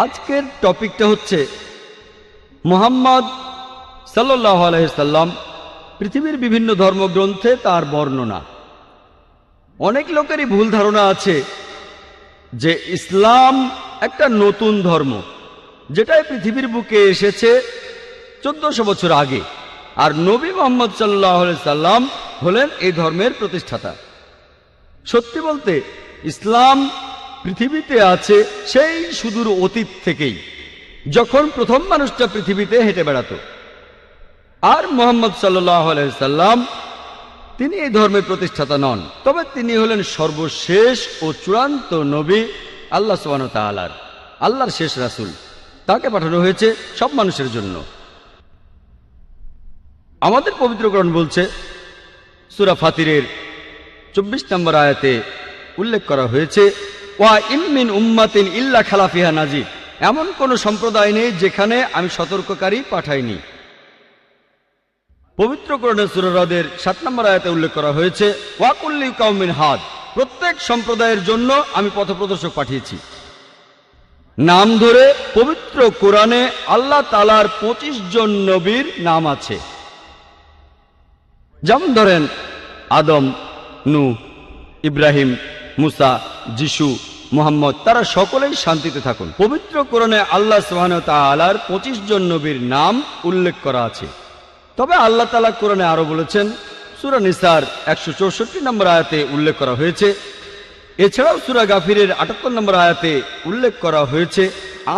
আজকের টপিকটা হচ্ছে মুহাম্মদ সাল্লাল্লাহু আলাইহি সাল্লাম, পৃথিবীর বিভিন্ন ধর্মগ্রন্থে তার বর্ণনা। অনেক লোকেরই ভুল ধারণা আছে যে ইসলাম একটা নতুন ধর্ম, যেটা পৃথিবীর বুকে এসেছে 1400 বছর আগে, আর নবী মুহাম্মদ সাল্লাল্লাহু আলাইহি সাল্লাম হলেন এই ধর্মের প্রতিষ্ঠাতা। সত্যি বলতে ইসলাম পৃথিবীতে আছে সেই সুদূর অতীত থেকেই, যখন প্রথম মানুষটা পৃথিবীতে হেঁটে বেড়াতো। আর মুহাম্মদ সাল্লাল্লাহু আলাইহি সাল্লাম তিনি এই ধর্মের প্রতিষ্ঠাতা নন, তবে তিনি হলেন সর্বশেষ ও চূড়ান্ত নবী, আল্লাহ সুবহানাহু ওয়া তাআলার আল্লাহর শেষ রাসূল। তাকে পাঠানো হয়েছে সব মানুষের জন্য। আমাদের পবিত্র কোরআন বলছে, সূরা ফাতিরের 24 নম্বর আয়াতে উল্লেখ করা হয়েছে, ওয়া ইম মিন উম্মাতিন ইল্লা খালা ফিহা নাজির, এমন কোন সম্প্রদায় নেই যেখানে আমি সতর্ককারী পাঠাইনি। পবিত্র কোরআনের সূরা রাদের 7 নম্বর আয়াতে উল্লেখ করা হয়েছে, ওয়া কুল্লি কাউমিন হাদ, প্রত্যেক সম্প্রদায়ের জন্য আমি পথপ্রদর্শক পাঠিয়েছি। নাম ধরে পবিত্র কোরআনে আল্লাহ তাআলার 25 জন নবীর নাম আছে। যেমন ধরেন আদম, নূহ, ইব্রাহিম, মুসা, যিশু, মুহাম্মদ, তারা সকলেই শান্তিতে থাকুন। পবিত্র কোরআনে আল্লাহ সুবহানাহু ওয়া তাআলার 25 জন নবীর নাম উল্লেখ করা আছে। তবে আল্লাহ তাআলা কোরআনে আরো বলেছেন, সূরা নিসার 164 নম্বর আয়াতে উল্লেখ করা হয়েছে। এছাড়াও সূরা গাফিরের 78 নম্বর আয়াতে উল্লেখ করা হয়েছে,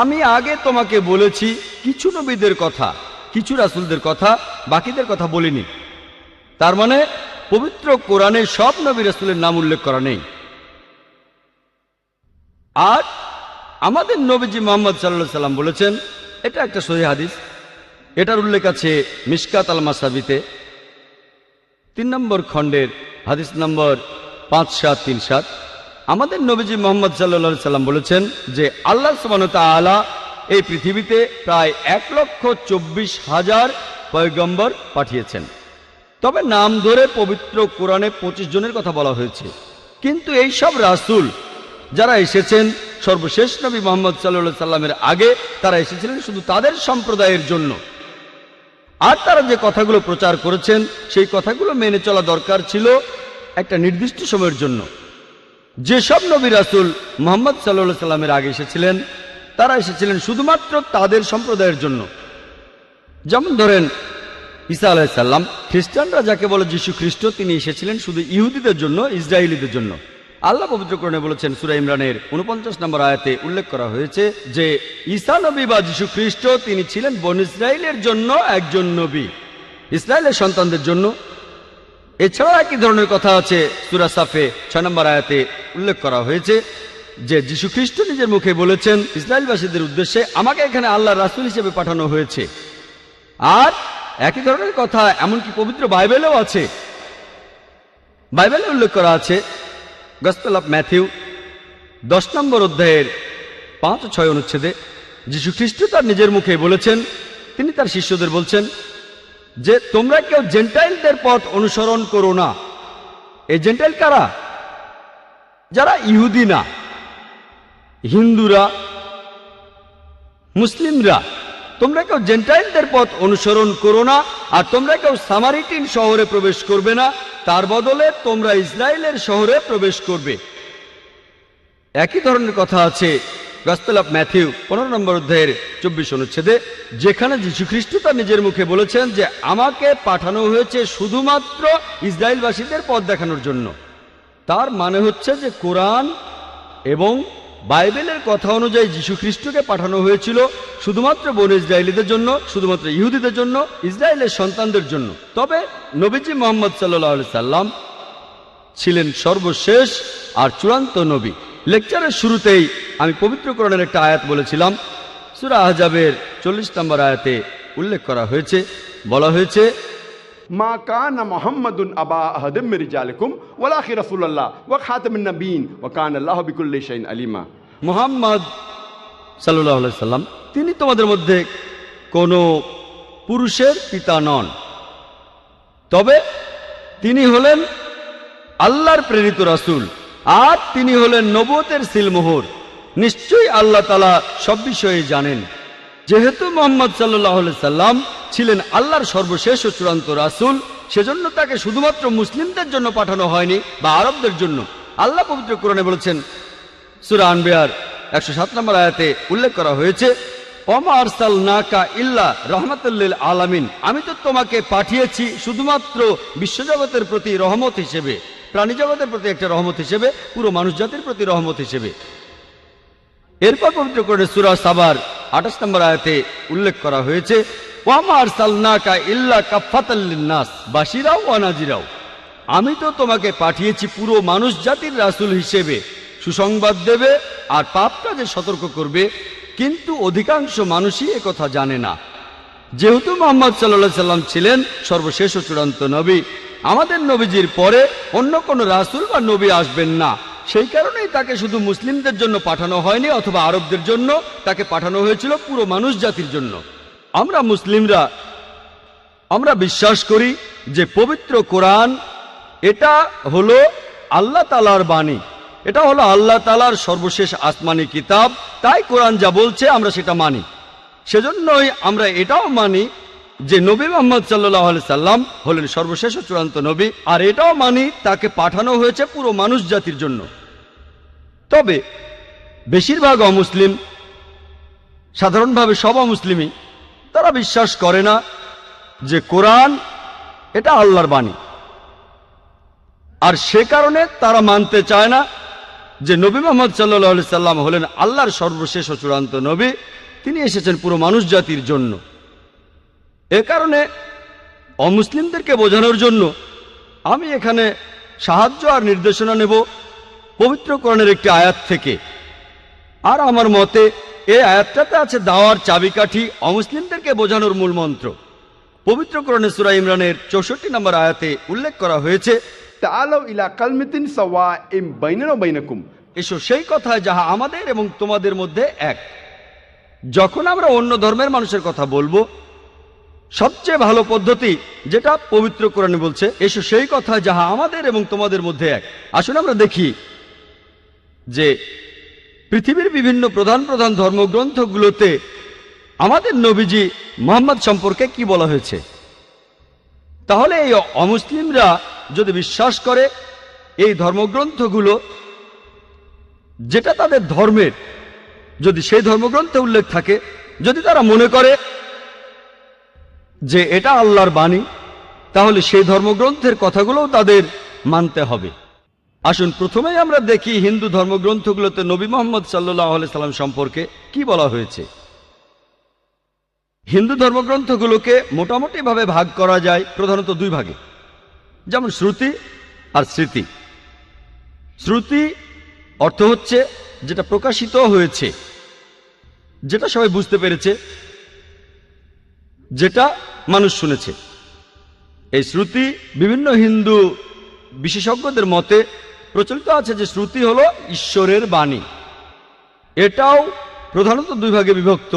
আমি আগে তোমাকে বলেছি কিছু নবীদের কথা, কিছু রাসূলদের কথা, বাকিদের কথা বলিনি। তার মানে পবিত্র কোরআনে সব নবী রাসূলের নাম উল্লেখ করা নেই। আর আমাদের নবীজি মুহাম্মদ সাল্লাল্লাহু আলাইহি সাল্লাম বলেছেন, এটা একটা সহিহ হাদিস, এটার উল্লেখ আছে মিশকাত আল মাসাবিতে 3 নম্বর খণ্ডের হাদিস নম্বর 5737। আমাদের নবীজি মুহাম্মদ সাল্লাল্লাহু আলাইহি সাল্লাম বলেছেন যে আল্লাহ সুবহানাহু ওয়া তাআলা এই পৃথিবীতে প্রায় 1,24,000 পয়গম্বর পাঠিয়েছেন। তবে নাম ধরে পবিত্র কোরআনে 25 জনের কথা বলা হয়েছে। কিন্তু এই সব রাসূল যারা এসেছেন সর্বশেষ নবী মুহাম্মদ সাল্লাল্লাহু আলাইহি সাল্লামের আগে, তারা এসেছিলেন শুধু তাদের সম্প্রদায়ের জন্য। আর তারা যে কথাগুলো প্রচার করেছেন সেই কথাগুলো মেনে চলা দরকার ছিল একটা নির্দিষ্ট সময়ের জন্য। যেসব নবী রাসূল মুহাম্মদ সাল্লাল্লাহু আলাইহি সাল্লামের আগে এসেছিলেন, তারা এসেছিলেন শুধুমাত্র তাদের সম্প্রদায়ের জন্য। যেমন ধরেন ঈসা আলাইহিস সালাম, খ্রিস্টানরা যাকে বলে যীশু খ্রিস্ট, তিনি এসেছিলেন শুধু ইহুদিদের জন্য, ইসরায়েলীদের জন্য। আল্লাহ পবিত্র কোরআনে বলেছেন, সূরা ইমরানের 49 নম্বর আয়াতে উল্লেখ করা হয়েছে যে ঈসা নবী বা যীশু খ্রিস্ট তিনি ছিলেন বনী ইসরায়েলের জন্য একজন নবী, ইসরায়েলের সন্তানদের জন্য। এছাড়াও একই ধরনের কথা আছে সূরা সাফে 6 নম্বর আয়াতে উল্লেখ করা হয়েছে যে যীশু খ্রিস্ট নিজের মুখে বলেছেন ইসরায়েলবাসীদের উদ্দেশ্যে, আমাকে এখানে আল্লাহর রাসূল হিসেবে পাঠানো হয়েছে। আর একই ধরনের কথা এমনকি পবিত্র বাইবেলেও আছে। বাইবেলে উল্লেখ করা আছে গসপেল অফ ম্যাথিউ 10 নম্বর অধ্যায়ের 5 ও 6 অনুচ্ছেদে যীশু খ্রিস্ট তার নিজের মুখে বলেছেন, তিনি তার শিষ্যদের বলছেন যে তোমরা কেউ জেন্টাইলদের পথ অনুসরণ করো না। এই জেন্টাইল কারা? যারা ইহুদি না, হিন্দুরা, মুসলিমরা। তোমরা কেউ জেন্টাইলদের পথ অনুসরণ করো না, আর তোমরা কেউ সামারিটিন শহরে প্রবেশ করবে না, তার বদলে তোমরা ইসরায়েলের শহরে প্রবেশ করবে। একই ধরনের কথা আছে গসপেল অফ ম্যাথিউ 15 নম্বর অধ্যায়ের 24 অনুচ্ছেদে, যেখানে যীশু খ্রিস্ট তার নিজের মুখে বলেছেন যে আমাকে পাঠানো হয়েছে শুধুমাত্র ইসরায়েলবাসীদের পথ দেখানোর জন্য। তার মানে হচ্ছে যে কোরআন এবং বাইবেলের কথা অনুযায়ী যীশু খ্রিস্টকে পাঠানো হয়েছিল শুধুমাত্র বনী ইসরায়েলীদের জন্য, শুধুমাত্র ইহুদিদের জন্য, ইসরায়েলের সন্তানদের জন্য। তবে নবীজি মুহাম্মদ সাল্লাল্লাহু আলাইহি সাল্লাম ছিলেন সর্বশেষ আর চূড়ান্ত নবী। লেকচারের শুরুতেই আমি পবিত্র কোরআনের একটা আয়াত বলেছিলাম। সূরা আহজাবের 40 নম্বর আয়াতে উল্লেখ করা হয়েছে, বলা হয়েছে, মা কানা মুহাম্মাদুন আবা আহাদিম মির রিজালিকুম ওয়ালাকি রাসূলুল্লাহ ওয়া খাতামুন নবিয়্যিন ওয়া কানা আল্লাহু বিকুল্লি শাইইন আলিমা। মুহাম্মদ সাল্লাল্লাহু আলাইহি সাল্লাম তিনি তোমাদের মধ্যে কোনো পুরুষের পিতা নন, তবে তিনি হলেন আল্লাহর প্রেরিত রাসূল, আর তিনি হলেন নবুয়তের সিলমোহর। নিশ্চয়ই আল্লাহ তাআলা সব বিষয়ে জানেন। যেহেতু মুহাম্মদ সাল্লাল্লাহু আলাইহি সাল্লাম ছিলেন আল্লাহর সর্বশেষ ও চূড়ান্ত রাসূল, সেজন্য তাকে শুধুমাত্র মুসলিমদের জন্য পাঠানো হয়নি বা আরবদের জন্য। আল্লাহ পবিত্র কোরআনে বলেছেন, সূরা আনবিয়ার 107 নম্বর আয়াতে উল্লেখ করা হয়েছে, ওমা আরসালনাকা ইল্লা রাহমাতাল লিল আলামিন, আমি তো তোমাকে পাঠিয়েছি শুধুমাত্র বিশ্বজগতের প্রতি রহমত হিসেবে, প্রাণী জগতের প্রতি একটা রহমত হিসেবে, পুরো মানুষ জাতির প্রতি রহমত হিসেবে। এরপর পবিত্র কোরআনে সূরা সাবার 28 নম্বর আয়াতে উল্লেখ করা হয়েছে, ওয়ামা আরসালনাকা ইল্লা কাফাতাল লিন্নাস বাশিরাও ওয়া নাযিরাও, আমি তো তোমাকে পাঠিয়েছি পুরো মানুষ জাতির রাসূল হিসেবে, সুসংবাদ দেবে আর পাপ কাজে সতর্ক করবে, কিন্তু অধিকাংশ মানুষই একথা জানে না। যেহেতু মুহাম্মদ সাল্লাল্লাহু আলাইহি সাল্লাম ছিলেন সর্বশেষ ও চূড়ান্ত নবী, আমাদের নবীজির পরে অন্য কোনো রাসূল বা নবী আসবেন না, সেই কারণেই তাকে শুধু মুসলিমদের জন্য পাঠানো হয়নি অথবা আরবদের জন্য, তাকে পাঠানো হয়েছিল পুরো মানুষ জাতির জন্য। আমরা মুসলিমরা আমরা বিশ্বাস করি যে পবিত্র কোরআন এটা হলো আল্লাহ তাআলার বাণী, এটা হলো আল্লাহ তাআলার সর্বশেষ আসমানি কিতাব। তাই কোরআন যা বলছে আমরা সেটা মানি। সেজন্যই আমরা এটাও মানি যে নবী মুহাম্মদ সাল্লাল্লাহু আলাইহি সাল্লাম হলেন সর্বশেষ ও চূড়ান্ত নবী, আর এটাও মানি তাকে পাঠানো হয়েছে পুরো মানুষ জাতির জন্য। তবে বেশিরভাগ অমুসলিম, সাধারণভাবে সব অমুসলিমই, তারা বিশ্বাস করে না যে কোরআন এটা আল্লাহর বাণী, আর সে কারণে তারা মানতে চায় না যে নবী মুহাম্মদ সাল্লাল্লাহু আলাইহি সাল্লাম হলেন আল্লাহর সর্বশেষ ও চূড়ান্ত নবী, তিনি এসেছেন পুরো মানুষ জাতির জন্য। এ কারণে অমুসলিমদেরকে বোঝানোর জন্য আমি এখানে সাহায্য আর নির্দেশনা নেব পবিত্র কোরআনের একটি আয়াত থেকে। আর আমার মতে এই আয়াতটাতে আছে দাওয়ার চাবিকাঠি, অমুসলিমদেরকে বোঝানোর মূল মন্ত্র। পবিত্র কোরআনে সূরা ইমরানের 64 নম্বর আয়াতে উল্লেখ করা হয়েছে, তাআলাউ ইলা কালমাতিন সাওয়াইম বাইনানা ওয়া বাইনাকুম, এসো সেই কথায় যাহা আমাদের এবং তোমাদের মধ্যে এক। যখন আমরা অন্য ধর্মের মানুষের কথা বলবো, সবচেয়ে ভালো পদ্ধতি যেটা পবিত্র কোরআনে বলছে, এসো সেই কথা যাহা আমাদের এবং তোমাদের মধ্যে এক। আসুন আমরা দেখি যে পৃথিবীর বিভিন্ন প্রধান প্রধান ধর্মগ্রন্থগুলোতে আমাদের নবীজি মুহাম্মদ সম্পর্কে কি বলা হয়েছে। তাহলে এই অমুসলিমরা যদি বিশ্বাস করে এই ধর্মগ্রন্থগুলো যেটা তাদের ধর্মের, যদি সেই ধর্মগ্রন্থে উল্লেখ থাকে, যদি তারা মনে করে যে এটা আল্লাহর বাণী, তাহলে সেই ধর্মগ্রন্থের কথাগুলোও তাদের মানতে হবে। আসুন প্রথমেই আমরা দেখি হিন্দু ধর্মগ্রন্থগুলোতে নবী মুহাম্মদ সাল্লাল্লাহু আলাইহি সাল্লাম সম্পর্কে কি বলা হয়েছে। হিন্দু ধর্মগ্রন্থগুলোকে মোটামুটিভাবে ভাগ করা যায় প্রধানত দুই ভাগে, যেমন শ্রুতি আর স্মৃতি। শ্রুতি অর্থ হচ্ছে যেটা প্রকাশিত হয়েছে, যেটা সবাই বুঝতে পেরেছে, যেটা মানুষ শুনেছে। এই শ্রুতি বিভিন্ন হিন্দু বিশেষজ্ঞদের মতে প্রচলিত আছে যে শ্রুতি হলো ঈশ্বরের বাণী। এটাও প্রধানত দুই ভাগে বিভক্ত,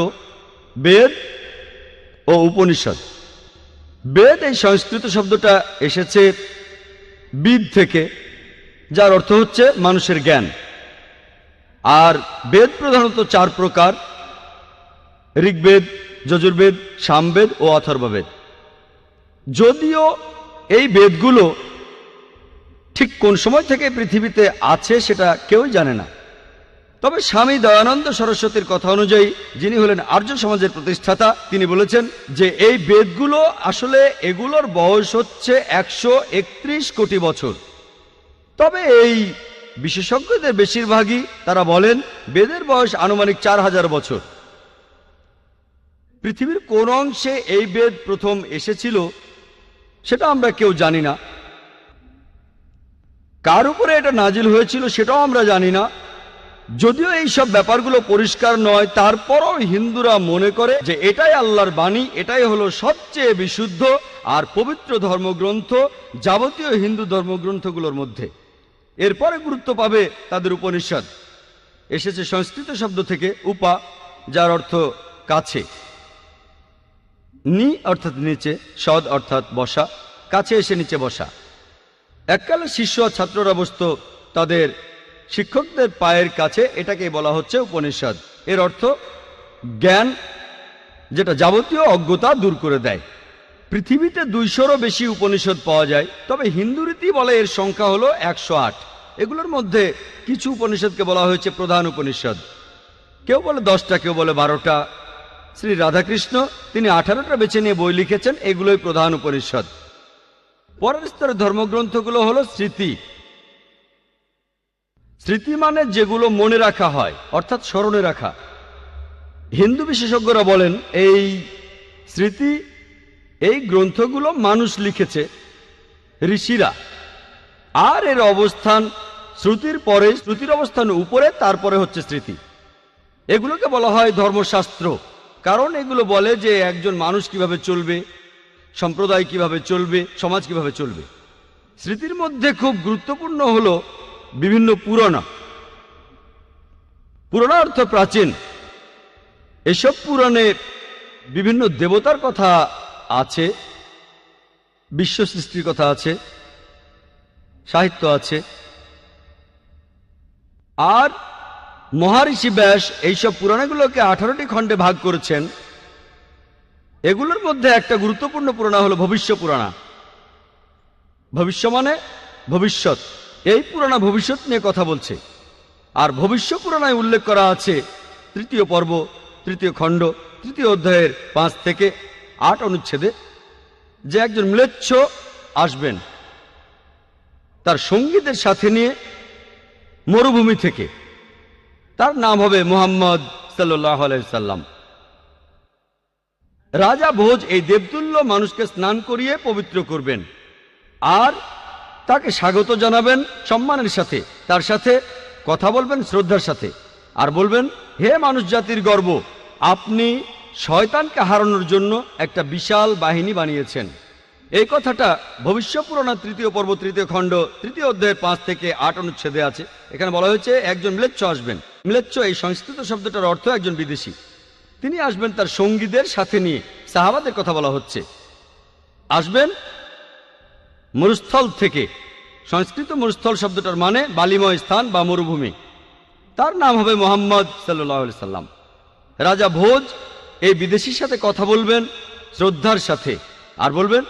বেদ ও উপনিষদ। বেদ, এই সংস্কৃত শব্দটা এসেছে বিদ থেকে, যার অর্থ হচ্ছে মানুষের জ্ঞান। আর বেদ প্রধানত চার প্রকার: ঋগ্বেদ, যজুর্বেদ, সামবেদ ও অথর্ববেদ। যদিও এই বেদগুলো ঠিক কোন সময় থেকে পৃথিবীতে আছে সেটা কেউই জানে না, তবে স্বামী দয়ানন্দ সরস্বতীর কথা অনুযায়ী, যিনি হলেন আর্য সমাজের প্রতিষ্ঠাতা, তিনি বলেছেন যে এই বেদগুলো আসলে এগুলোর বয়স হচ্ছে 131 কোটি বছর। তবে এই বিশেষজ্ঞদের বেশিরভাগই তারা বলেন বেদের বয়স আনুমানিক 4000 বছর। পৃথিবীর কোন অংশে এই বেদ প্রথম এসেছিল সেটা আমরা কেউ জানি না, কার উপরে এটা নাজিল হয়েছিল সেটাও আমরা জানি না। যদিও এই সব ব্যাপারগুলো পরিষ্কার নয়, তারপরও হিন্দুরা মনে করে যে এটাই আল্লাহর বাণী, এটাই হলো সবচেয়ে বিশুদ্ধ আর পবিত্র ধর্মগ্রন্থ যাবতীয় হিন্দু ধর্মগ্রন্থগুলোর মধ্যে। এরপরে গুরুত্ব পাবে তাদের উপনিষদ। এসেছে সংস্কৃত শব্দ থেকে উপা, যার অর্থ কাছে, নি অর্থাৎ নিচে, সদ অর্থাৎ বসা, কাছে এসে নিচে বসা। এককালে শিষ্য আর ছাত্ররা বসত তাদের শিক্ষকদের পায়ের কাছে এটাকে বলা হচ্ছে উপনিষদ। এর অর্থ জ্ঞান, যেটা যাবতীয় অজ্ঞতা দূর করে দেয়। পৃথিবীতে 200-রও বেশি উপনিষদ পাওয়া যায়, তবে হিন্দু রীতি বলে এর সংখ্যা হলো 108। এগুলোর মধ্যে কিছু উপনিষদকে বলা হয়েছে প্রধান উপনিষদ। কেউ বলে 10টা, কেউ বলে 12টা। শ্রী রাধাকৃষ্ণ তিনি 18টা বেছে নিয়ে বই লিখেছেন, এগুলোই প্রধান উপনিষদ। পরের স্তরের ধর্মগ্রন্থগুলো হলো স্মৃতি। স্মৃতি মানে যেগুলো মনে রাখা হয়, অর্থাৎ স্মরণে রাখা। হিন্দু বিশেষজ্ঞরা বলেন এই স্মৃতি, এই গ্রন্থগুলো মানুষ লিখেছে, ঋষিরা। আর এর অবস্থান শ্রুতির পরে, শ্রুতির অবস্থান উপরে, তারপরে হচ্ছে স্মৃতি। এগুলোকে বলা হয় ধর্মশাস্ত্র, কারণ এগুলো বলে যে একজন মানুষ কিভাবে চলবে, সম্প্রদায় কিভাবে চলবে, সমাজ কিভাবে চলবে। স্মৃতির মধ্যে খুব গুরুত্বপূর্ণ হলো বিভিন্ন পুরাণ। পুরাণ অর্থ প্রাচীন। এসব পুরাণে বিভিন্ন দেবতার কথা আছে, বিশ্ব সৃষ্টির কথা আছে, সাহিত্য আছে। আর মহারিষি ব্যাস এইসব পুরাণগুলোকে 18টি খণ্ডে ভাগ করেছেন। এগুলোর মধ্যে একটা গুরুত্বপূর্ণ পুরাণ হলো ভবিষ্য পুরাণ। ভবিষ্য মানে ভবিষ্যৎ। এই পুরাণ ভবিষ্যৎ নিয়ে কথা বলছে। আর ভবিষ্য পুরাণে উল্লেখ করা আছে 3য় পর্ব, 3য় খণ্ড, 3য় অধ্যায়ের 5 থেকে 8 অনুচ্ছেদে যে একজন ম্লেচ্ছ আসবেন তার সঙ্গীদের সাথে নিয়ে মরুভূমি থেকে। তার নাম হবে মুহাম্মদ সাল্লাল্লাহু আলাইহি সাল্লাম। রাজা ভোজ এই দেবতুল্য মানুষকে স্নান করিয়ে পবিত্র করবেন আর তাকে স্বাগত জানাবেন সম্মানের সাথে, তার সাথে কথা বলবেন শ্রদ্ধার সাথে, আর বলবেন, হে মানুষ জাতির গর্ব, আপনি শয়তানকে হারানোর জন্য একটা বিশাল বাহিনী বানিয়েছেন। এই কথাটা ভবিষ্য পুরাণ 3য় পর্ব, 3য় খণ্ড, 3য় অধ্যায়ের 5 থেকে 8 অনুচ্ছেদে আছে। এখানে বলা হয়েছে একজন ম্লেচ্ছ আসবেন। ম্লেচ্ছ এই সংস্কৃত শব্দটার অর্থ একজন বিদেশি। তিনি আসবেন তার সঙ্গীদের সাথে নিয়ে। সাহাবাদের কথা বলা হচ্ছে। আসবেন মরুস্থল থেকে। সংস্কৃত মরুস্থল শব্দটার মানে বালিময় স্থান বা মরুভূমি। তার নাম হবে মুহাম্মদ সাল্লাল্লাহু আলাইহি সাল্লাম। রাজা ভোজ এই বিদেশির সাথে কথা বলবেন শ্রদ্ধার সাথে আর বলবেন,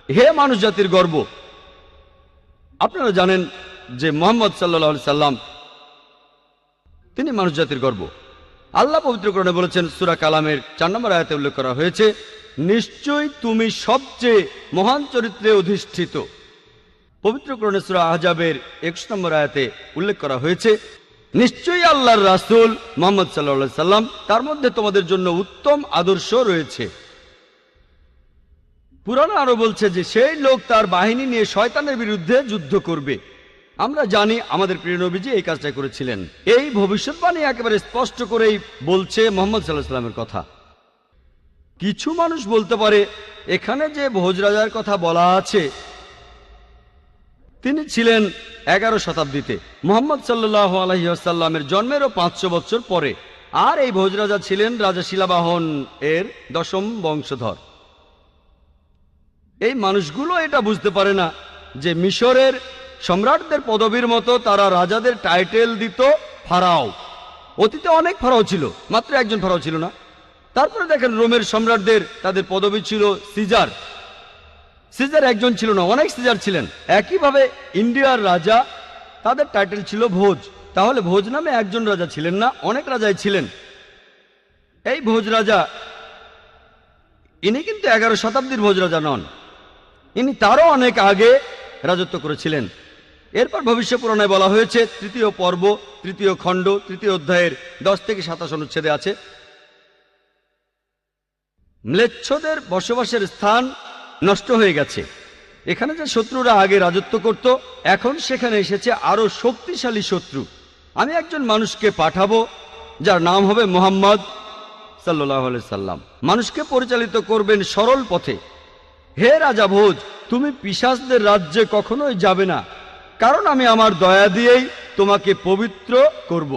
হে মানুষ জাতির গর্ব। আপনারা জানেন যে মুহাম্মদ সাল্লাল্লাহু আলাইহি সাল্লাম তিনি মানুষ জাতির গর্ব। আল্লাহ পবিত্র কোরআনে বলেছেন, সূরা কালামের 4 নম্বর আয়াতে উল্লেখ করা হয়েছে, নিশ্চয়ই তুমি সবচেয়ে মহান চরিত্রে অধিষ্ঠিত। পবিত্র কোরআনে সূরা আহজাবের 21 নম্বর আয়াতে উল্লেখ করা হয়েছে, নিশ্চয়ই আল্লাহর রাসূল মুহাম্মদ সাল্লাল্লাহু আলাইহি সাল্লাম, তার মধ্যে তোমাদের জন্য উত্তম আদর্শ রয়েছে। পুরাণ আরো বলছে যে সেই লোক তার বাহিনী নিয়ে শয়তানের বিরুদ্ধে যুদ্ধ করবে। আমরা জানি আমাদের প্রিয় নবীজি এই কাজটা করেছিলেন। এই ভবিষ্যৎবাণী একেবারে স্পষ্ট করেই বলছে মুহাম্মদ সাল্লাল্লাহু আলাইহি সাল্লামের কথা। কিছু মানুষ বলতে পারে এখানে যে ভোজ রাজার কথা বলা আছে তিনি ছিলেন 11 শতাব্দীতে, মুহাম্মদ সাল্লাল্লাহু আলাইহি ওয়াসাল্লামের জন্মেরও 500 বছর পরে। আর এই ভোজ রাজা ছিলেন রাজা শিলাবাহন এর 10ম বংশধর। এই মানুষগুলো এটা বুঝতে পারে না যে মিশরের সম্রাটদের পদবীর মতো তারা রাজাদের টাইটেল দিত ফারাও। অতীতে অনেক ফারাও ছিল, মাত্র একজন ফারাও ছিল না। তারপরে দেখেন রোমের সম্রাটদের তাদের পদবী ছিল সিজার। সিজার একজন ছিল না, অনেক সিজার ছিলেন। একইভাবে ইন্ডিয়ার রাজা, তাদের টাইটেল ছিল ভোজ। তাহলে ভোজ নামে একজন রাজা ছিলেন না, অনেক রাজাই ছিলেন। এই ভোজ রাজা ইনি কিন্তু 11 শতাব্দীর ভোজ রাজা নন, ইনি তারও অনেক আগে রাজত্ব করেছিলেন। এরপর ভবিষ্য পুরাণে বলা হয়েছে 3য় পর্ব, 3য় খণ্ড, 3য় অধ্যায়ের 10 থেকে 27 অনুচ্ছেদে আছে, ম্লেচ্ছদের বসবাসের স্থান নষ্ট হয়ে গেছে। এখানে যে শত্রুরা আগে রাজত্ব করত, এখন সেখানে এসেছে আরো শক্তিশালী শত্রু। আমি একজন মানুষকে পাঠাবো যার নাম হবে মুহাম্মদ সাল্লাল্লাহু আলাইহি সাল্লাম। মানুষকে পরিচালিত করবেন সরল পথে। হে রাজা ভোজ, তুমি পিশাচদের রাজ্যে কখনোই যাবে না, কারণ আমি আমার দয়া দিয়েই তোমাকে পবিত্র করব।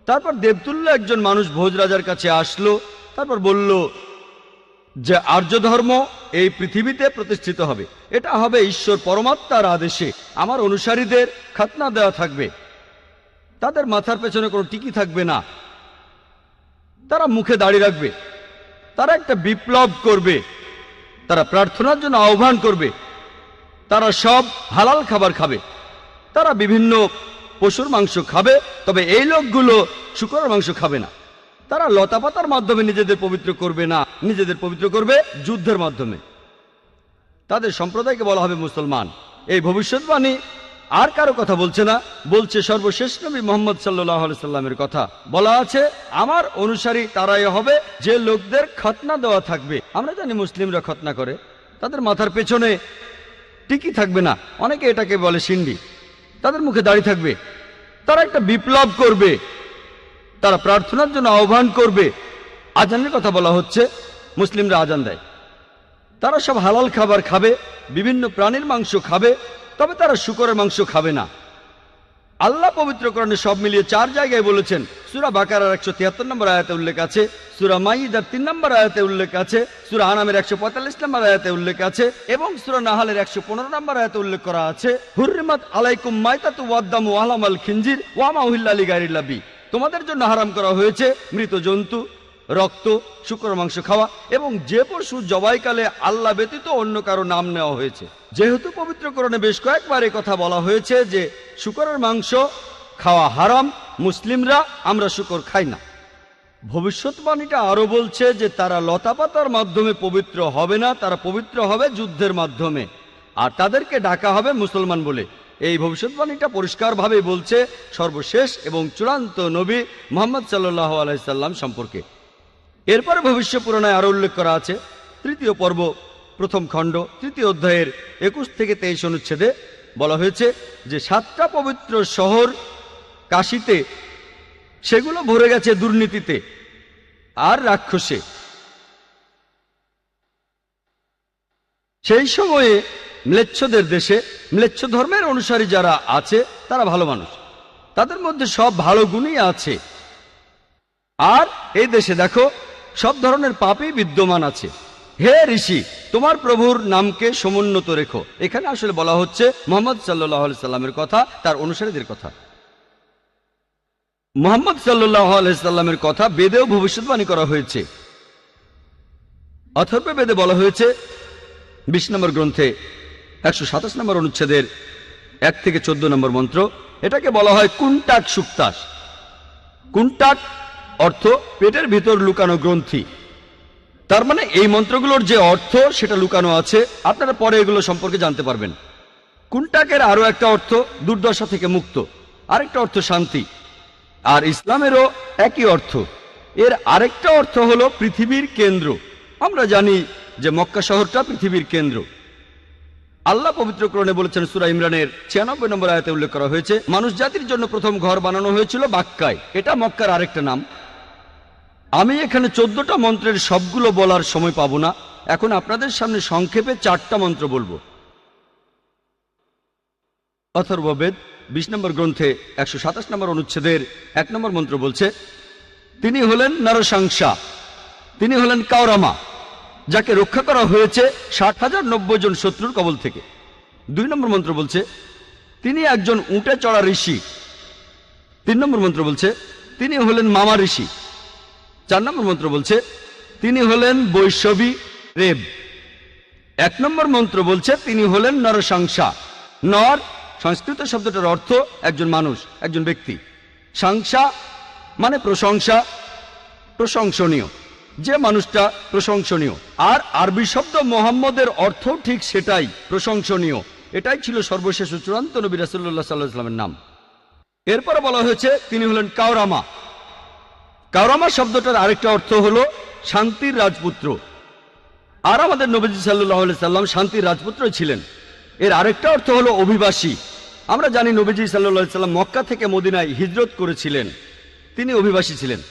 তারপর দেবতুল্য একজন মানুষ ভোজ রাজার কাছে আসলো, তারপর বলল যে আর্য ধর্ম এই পৃথিবীতে প্রতিষ্ঠিত হবে। এটা হবে ঈশ্বর পরমাত্মার আদেশে। আমার অনুসারীদের খাতনা দেওয়া থাকবে। তাদের মাথার পেছনে কোনো টিকি থাকবে না, তারা মুখে দাড়ি রাখবে, তারা একটা বিপ্লব করবে, তারা প্রার্থনার জন্য আহ্বান করবে, তারা সব হালাল খাবার খাবে, তারা বিভিন্ন পশুর মাংস খাবে, তবে এই লোকগুলো শূকরের মাংস খাবে না। তারা লতাপাতার মাধ্যমে নিজেদের পবিত্র করবে না, নিজেদের পবিত্র করবে যুদ্ধের মাধ্যমে। তাদের সম্প্রদায়কে বলা হবে মুসলমান। এই ভবিষ্যৎবাণী আর কারো কথা বলছে না, বলছে সর্বশেষ নবী মুহাম্মদ সাল্লাল্লাহু আলাইহি সাল্লামের কথা। বলা আছে, আমার অনুসারী তারাই হবে যে লোকদের খতনা দেওয়া থাকবে। আমরা জানি মুসলিমরা খতনা করে, তাদের মাথার পেছনে টিকি থাকবে না, অনেকে এটাকে বলে সিন্ডি, তাদের মুখে দাড়ি থাকবে, তারা একটা বিপ্লব করবে, তারা প্রার্থনার জন্য আহ্বান করবে। আজানের কথা বলা হচ্ছে, মুসলিমরা আজান দেয়, তারা সব হালাল খাবার খাবে, বিভিন্ন প্রাণীর মাংস খাবে, তবে তারা শূকরের মাংস খাবে না। আল্লাহ পবিত্র কোরআনে সব মিলিয়ে 4 জায়গায় বলেছেন। সূরা বাকারার 173 নম্বর আয়াতে উল্লেখ আছে, সূরা মাইদার 3 নম্বর আয়াতে উল্লেখ আছে, সূরা আনামের 145 নম্বর আয়াতে উল্লেখ আছে এবং সূরা নাহালের 115 নম্বর আয়াতে উল্লেখ করা আছে, হুররিমাত আলাইকুম মাইতাতু ওয়াদ-দামু ওয়া লাহমুল খিনজির ওয়া মা উহিল্লা লিগাইরিল্লাহ বি। তোমাদের জন্য হারাম করা হয়েছে মৃত জন্তু, রক্ত, শূকরের মাংস খাওয়া এবং যে পশু জবাইকালে আল্লাহ ব্যতীত অন্য কারো নাম নেওয়া হয়েছে। যেহেতু পবিত্র কোরআনে বেশ কয়েকবার এই কথা বলা হয়েছে যে শূকরের মাংস খাওয়া হারাম, মুসলিমরা আমরা শূকর খাই না। ভবিষ্যৎবাণীটা আরো বলছে যে তারা লতাপাতার মাধ্যমে পবিত্র হবে না, তারা পবিত্র হবে যুদ্ধের মাধ্যমে, আর তাদেরকে ডাকা হবে মুসলমান বলে। এই ভবিষ্যৎবাণীটা পরিষ্কারভাবে বলছে সর্বশেষ এবং চূড়ান্ত নবী মুহাম্মদ সাল্লাল্লাহু আলাইহি সাল্লাম সম্পর্কে। এরপরে ভবিষ্য পুরাণায় আরো উল্লেখ করা আছে, 3য় পর্ব 1ম খণ্ড 3য় অধ্যায়ের 21 থেকে 23 অনুচ্ছেদে বলা হয়েছে যে 7টা পবিত্র শহর কাশীতে, সেগুলো ভরে গেছে দুর্নীতিতে আর রাক্ষসে। সেই সময়ে ম্লেচ্ছদের দেশে ম্লেচ্ছ ধর্মের অনুসারী যারা আছে তারা ভালো মানুষ, তাদের মধ্যে সব ভালো গুণই আছে। আর এই দেশে দেখো সব ধরনের পাপই বিদ্যমান আছে। হে ঋষি, তোমার প্রভুর নামকে সমুন্নত রেখো। এখানে আসলে বলা হচ্ছে মুহাম্মদ সাল্লাল্লাহু আলাইহি সাল্লামের কথা, তার অনুসারীদের কথা। মুহাম্মদ সাল্লাল্লাহু আলাইহি সাল্লামের কথা বেদেও ভবিষ্যৎবাণী করা হয়েছে। অথর্ব বেদে বলা হয়েছে 20 নম্বর গ্রন্থে 127 নম্বর অনুচ্ছেদের 1 থেকে 14 নম্বর মন্ত্র, এটাকে বলা হয় কুন্টাক সুক্তাস। কুন্টাক অর্থ পেটের ভিতর লুকানো গ্রন্থি। তার মানে এই মন্ত্রগুলোর যে অর্থ সেটা লুকানো আছে, আপনারা পরে এগুলো সম্পর্কে জানতে পারবেন। কুন্টাকের আরো একটা অর্থ দুর্দশা থেকে মুক্ত, আরেকটা অর্থ শান্তি, আর ইসলামেরও একই অর্থ। এর আরেকটা অর্থ হলো পৃথিবীর কেন্দ্র। আমরা জানি যে মক্কা শহরটা পৃথিবীর কেন্দ্র। আল্লাহ পবিত্র কোরআনে বলেছেন, সূরা ইমরানের 96 নম্বর আয়াতে উল্লেখ করা হয়েছে, মানুষ জাতির জন্য প্রথম ঘর বানানো হয়েছিল বাক্কায়। এটা মক্কার আরেকটা নাম। আমি এখানে 14টা মন্ত্রের সবগুলো বলার সময় পাবো না, এখন আপনাদের সামনে সংক্ষেপে 4টা মন্ত্র বলবো। অথর্ববেদ 20 নম্বর গ্রন্থে 127 নম্বর অনুচ্ছেদের 1 নম্বর মন্ত্র বলছে, তিনি হলেন নরসাংসা, তিনি হলেন কাওরামা, যাকে রক্ষা করা হয়েছে 60,090 জন শত্রুর কবল থেকে। 2 নম্বর মন্ত্র বলছে, তিনি একজন উটে চড়া ঋষি। 3 নম্বর মন্ত্র বলছে, তিনি হলেন মামা ঋষি। 4 নম্বর মন্ত্র বলছে, তিনি হলেন বৈষ্ণবী রেব। 1 নম্বর মন্ত্র বলছে, তিনি হলেন নরসাংসা। নর সংস্কৃত শব্দটার অর্থ একজন মানুষ, একজন ব্যক্তি। সাংসা মানে প্রশংসা, প্রশংসনীয়, যে মানুষটা প্রশংসনীয়। আর আরবি শব্দ মোহাম্মদের অর্থ ঠিক সেটাই, প্রশংসনীয়। এটাই ছিল সর্বশেষ ও চূড়ান্ত নবী রাসূলুল্লাহ সাল্লাল্লাহু আলাইহি ওয়াসাল্লামের নাম। এরপরে বলা হয়েছে তিনি হলেন কাওরামা। কাওরামা শব্দটার আরেকটা অর্থ হলো শান্তির রাজপুত্র। আর আমাদের নবীজি সাল্লাল্লাহু আলাইহি সাল্লাম শান্তির রাজপুত্র ছিলেন। এর আরেকটা অর্থ হলো অভিবাসী। আমরা জানি নবীজি সাল্লাল্লাহু আলাইহি সাল্লাম মক্কা থেকে মদিনায় হিজরত করেছিলেন, তিনি অভিবাসী ছিলেন।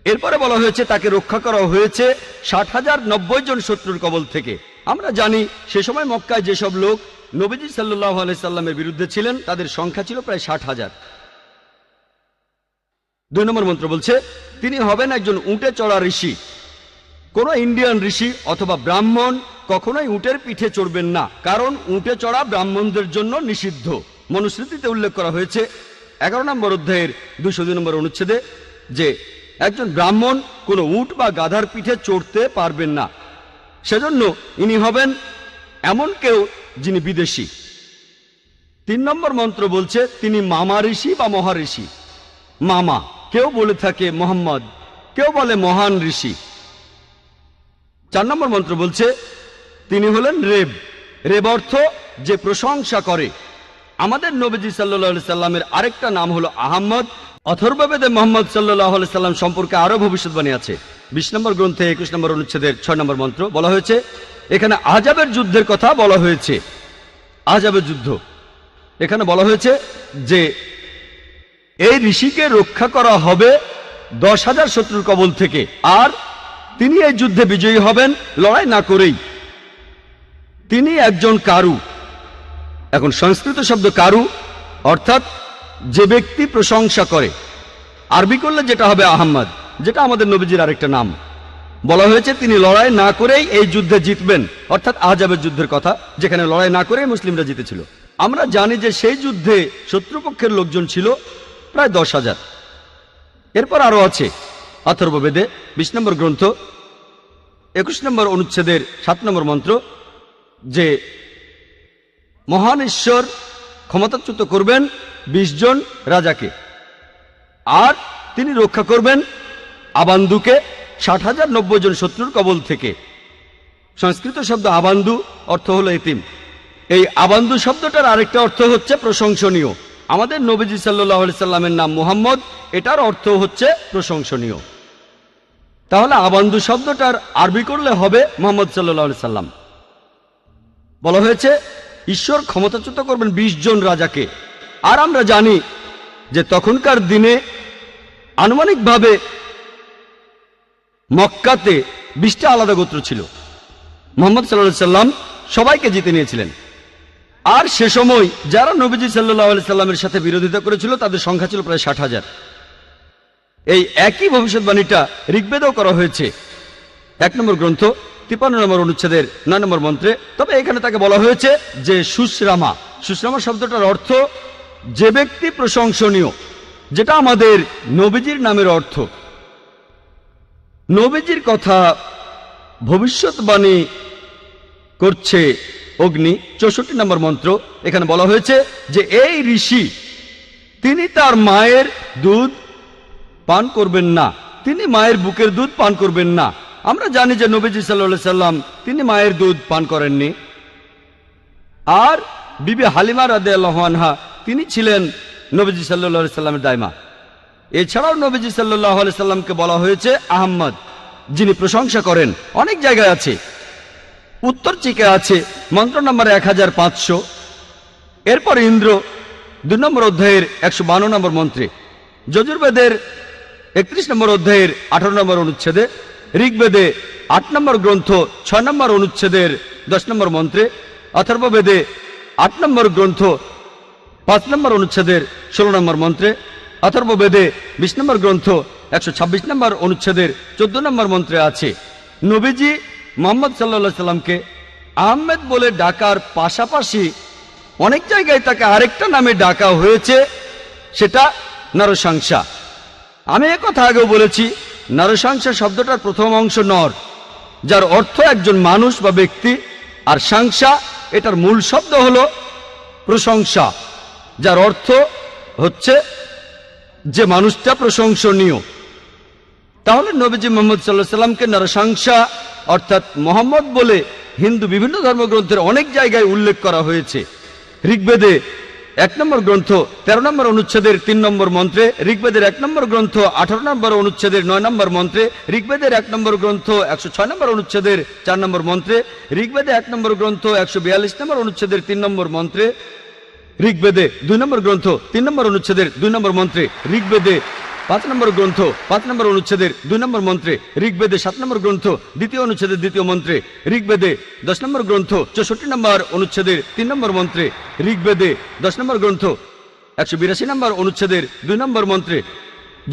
এরপরে বলা হয়েছে তাকে রক্ষা করা হয়েছে 60,090 জন শত্রুর কবল থেকে। আমরা জানি সে সময় মক্কায় যেসব লোক নবীজি সাল্লাল্লাহু আলাইহি সাল্লামের বিরুদ্ধে ছিলেন তাদের সংখ্যা ছিল প্রায় 60,000। 2 নম্বর মন্ত্র বলছে, তিনি হবেন একজন উটে চড়া ঋষি। কোন ইন্ডিয়ান ঋষি অথবা ব্রাহ্মণ কখনোই উটের পিঠে চড়বেন না, কারণ উটে চড়া ব্রাহ্মণদের জন্য নিষিদ্ধ। মনুস্মৃতিতে উল্লেখ করা হয়েছে, 11 নম্বর অধ্যায়ের 202 নম্বর অনুচ্ছেদে যে একজন ব্রাহ্মণ কোনো উট বা গাধার পিঠে চড়তে পারবেন না, সেজন্য ইনি হবেন এমন কেউ যিনি বিদেশী। 3 নম্বর মন্ত্র বলছে তিনি মামা ঋষি বা মহাঋষি। মামা, কেউ বলে থাকে মোহাম্মদ, কেউ বলে মহান ঋষি। 4 নম্বর মন্ত্র বলছে তিনি হলেন রেব। রেব অর্থ যে প্রশংসা করে। আমাদের নবীজি সাল্লাল্লাহু আলাইহি সাল্লামের আরেকটা নাম হলো আহম্মদ। অথর্ববেদে মোহাম্মদ সাল্লাল্লাহু আলাইহি সাল্লাম সম্পর্কে আরো ভবিষ্যৎবাণী আছে। 20 নম্বর গ্রন্থে 21 নম্বর অনুচ্ছেদের 6 নম্বর মন্ত্র বলা হয়েছে, এখানে আহজাবের যুদ্ধের কথা বলা হয়েছে। আহজাবের যুদ্ধ এখানে বলা হয়েছে যে এই ঋষিকে রক্ষা করা হবে 10,000 শত্রুর কবল থেকে, আর তিনি এই যুদ্ধে বিজয়ী হবেন লড়াই না করেই। তিনি একজন কারু। এখন সংস্কৃত শব্দ কারু অর্থাৎ যে ব্যক্তি প্রশংসা করে, আরবি করলে যেটা হবে আহম্মদ, যেটা আমাদের নবীজির আরেকটা নাম। বলা হয়েছে তিনি লড়াই না করেই এই যুদ্ধে জিতবেন, অর্থাৎ আহজাবের যুদ্ধের কথা, যেখানে লড়াই না করেই মুসলিমরা জিতেছিল। আমরা জানি যে সেই যুদ্ধে শত্রুপক্ষের লোকজন ছিল প্রায় 10,000। এরপর আরো আছে অথর্ববেদে 20 নম্বর গ্রন্থ 21 নম্বর অনুচ্ছেদের 7 নম্বর মন্ত্র যে মহান ঈশ্বর ক্ষমতাচ্যুত করবেন 20 জন রাজাকে, আর তিনি রক্ষা করবেন আবান্দুকে 60,090 জন শত্রুর কবল থেকে। সংস্কৃত শব্দ আবান্দু অর্থ হলো এতিম। এই আবান্দু শব্দটার আরেকটা অর্থ হচ্ছে প্রশংসনীয়। আমাদের নবীজি সাল্লাল্লাহু আলাইহি সাল্লামের নাম মুহাম্মদ, এটার অর্থ হচ্ছে প্রশংসনীয়। তাহলে আবান্দু শব্দটার আরবি করলে হবে মুহাম্মদ সাল্লাল্লাহু আলাইহি সাল্লাম। বলা হয়েছে ঈশ্বর ক্ষমতাচ্যুত করবেন 20 জন রাজাকে। আর আমরা জানি যে তখনকার দিনে আনুমানিকভাবে মক্কাতে 20টা আলাদা গোত্র ছিল। মুহাম্মদ সাল্লাল্লাহু আলাইহি সাল্লাম সবাইকে জিতে নিয়েছিলেন। আর সে সময় যারা নবীজি সাল্লাল্লাহু আলাইহি সাল্লামের সাথে বিরোধিতা করেছিল তাদের সংখ্যা ছিল প্রায় 60,000। এই একই ভবিষ্যৎবাণীটা ঋগ্বেদেও করা হয়েছে 1 নম্বর গ্রন্থ 53 নম্বর অনুচ্ছেদের 9 নম্বর মন্ত্রে। তবে এখানে তাকে বলা হয়েছে যে সুশ্রামা। সুশ্রামা শব্দটার অর্থ যে ব্যক্তি প্রশংসনীয়, যেটা আমাদের নবীজির নামের অর্থ। নবীজির কথা ভবিষ্যৎবাণী করছে অগ্নি 64 নম্বর মন্ত্র। এখানে বলা হয়েছে যে এই ঋষি তিনি তার মায়ের দুধ পান করবেন না, তিনি মায়ের বুকের দুধ পান করবেন না। আমরা জানি যে নবীজি সাল্লাল্লাহু আলাইহি সাল্লাম তিনি মায়ের দুধ পান করেননি। আর বিবি হালিমা রাদিয়াল্লাহু আনহা তিনি ছিলেন নবীজি সাল্লাল্লাহু আলাইহি সাল্লামের দাইমা। এছাড়াও নবীজি সাল্লাল্লাহু আলাইহি সাল্লামকে বলা হয়েছে আহম্মদ, যিনি প্রশংসা করেন। অনেক জায়গায় আছে, উত্তর চিকে আছে মন্ত্র নম্বর 1500। এরপর ইন্দ্র 2 নম্বর অধ্যায়ের 152 নম্বর মন্ত্রে, যজুর্বেদের 31 নম্বর অধ্যায়ের 18 নম্বর অনুচ্ছেদে, ঋগ্বেদে 8 নম্বর গ্রন্থ 6 নম্বর অনুচ্ছেদের 10 নম্বর মন্ত্রে, অথর্ববেদে 8 নম্বর গ্রন্থ 5 নম্বর অনুচ্ছেদের 16 নম্বর মন্ত্রে, অথর্ববেদে 20 নম্বর গ্রন্থ 126 নম্বর অনুচ্ছেদের 14 নম্বর মন্ত্রে আছে নবীজি মুহাম্মদ সাল্লাল্লাহু আলাইহি সাল্লামকে আহমেদ বলে ডাকার পাশাপাশি অনেক জায়গায় তাকে আরেকটা নামে ডাকা হয়েছে, সেটা নরশংসা। আমি একথা আগেও বলেছি, নরশংসা শব্দটার প্রথম অংশ নর, যার অর্থ একজন মানুষ বা ব্যক্তি, আর সংসা এটার মূল শব্দ হলো প্রশংসা, যার অর্থ হচ্ছে যে মানুষটা প্রশংসনীয়। তাহলে নবীজি মুহাম্মদ সাল্লাল্লাহু আলাইহি সাল্লামকে নরশংসা অর্থাৎ মোহাম্মদ বলে হিন্দু বিভিন্ন ধর্মগ্রন্থের অনেক জায়গায় উল্লেখ করা হয়েছে। ঋগ্বেদে 1 নম্বর গ্রন্থ 13 নম্বর অনুচ্ছেদের 3 নম্বর মন্ত্রে, ঋগ্বেদের 1 নম্বর গ্রন্থ 18 নম্বর অনুচ্ছেদের 9 নম্বর মন্ত্রে, ঋগ্বেদের 1 নম্বর গ্রন্থ 106 নম্বর অনুচ্ছেদের 4 নম্বর মন্ত্রে, ঋগ্বেদে 1 নম্বর গ্রন্থ 142 নম্বর অনুচ্ছেদের 3 নম্বর মন্ত্রে, ঋগ্বেদে 2 নম্বর গ্রন্থ 3 নম্বর অনুচ্ছেদের 2 নম্বর মন্ত্রে, ঋগ্বেদে 5 নম্বর গ্রন্থ 5 নম্বর অনুচ্ছেদের 2 নম্বর মন্ত্রে, ঋগ্বেদে 7 নম্বর গ্রন্থ 2য় অনুচ্ছেদের 2য় মন্ত্রে, ঋগ্বেদে 10 নম্বর গ্রন্থ 64 নম্বর অনুচ্ছেদের 3 নম্বর মন্ত্রে, ঋগ্বেদে 10 নম্বর গ্রন্থ 182 নম্বর অনুচ্ছেদের 2 নম্বর মন্ত্রে,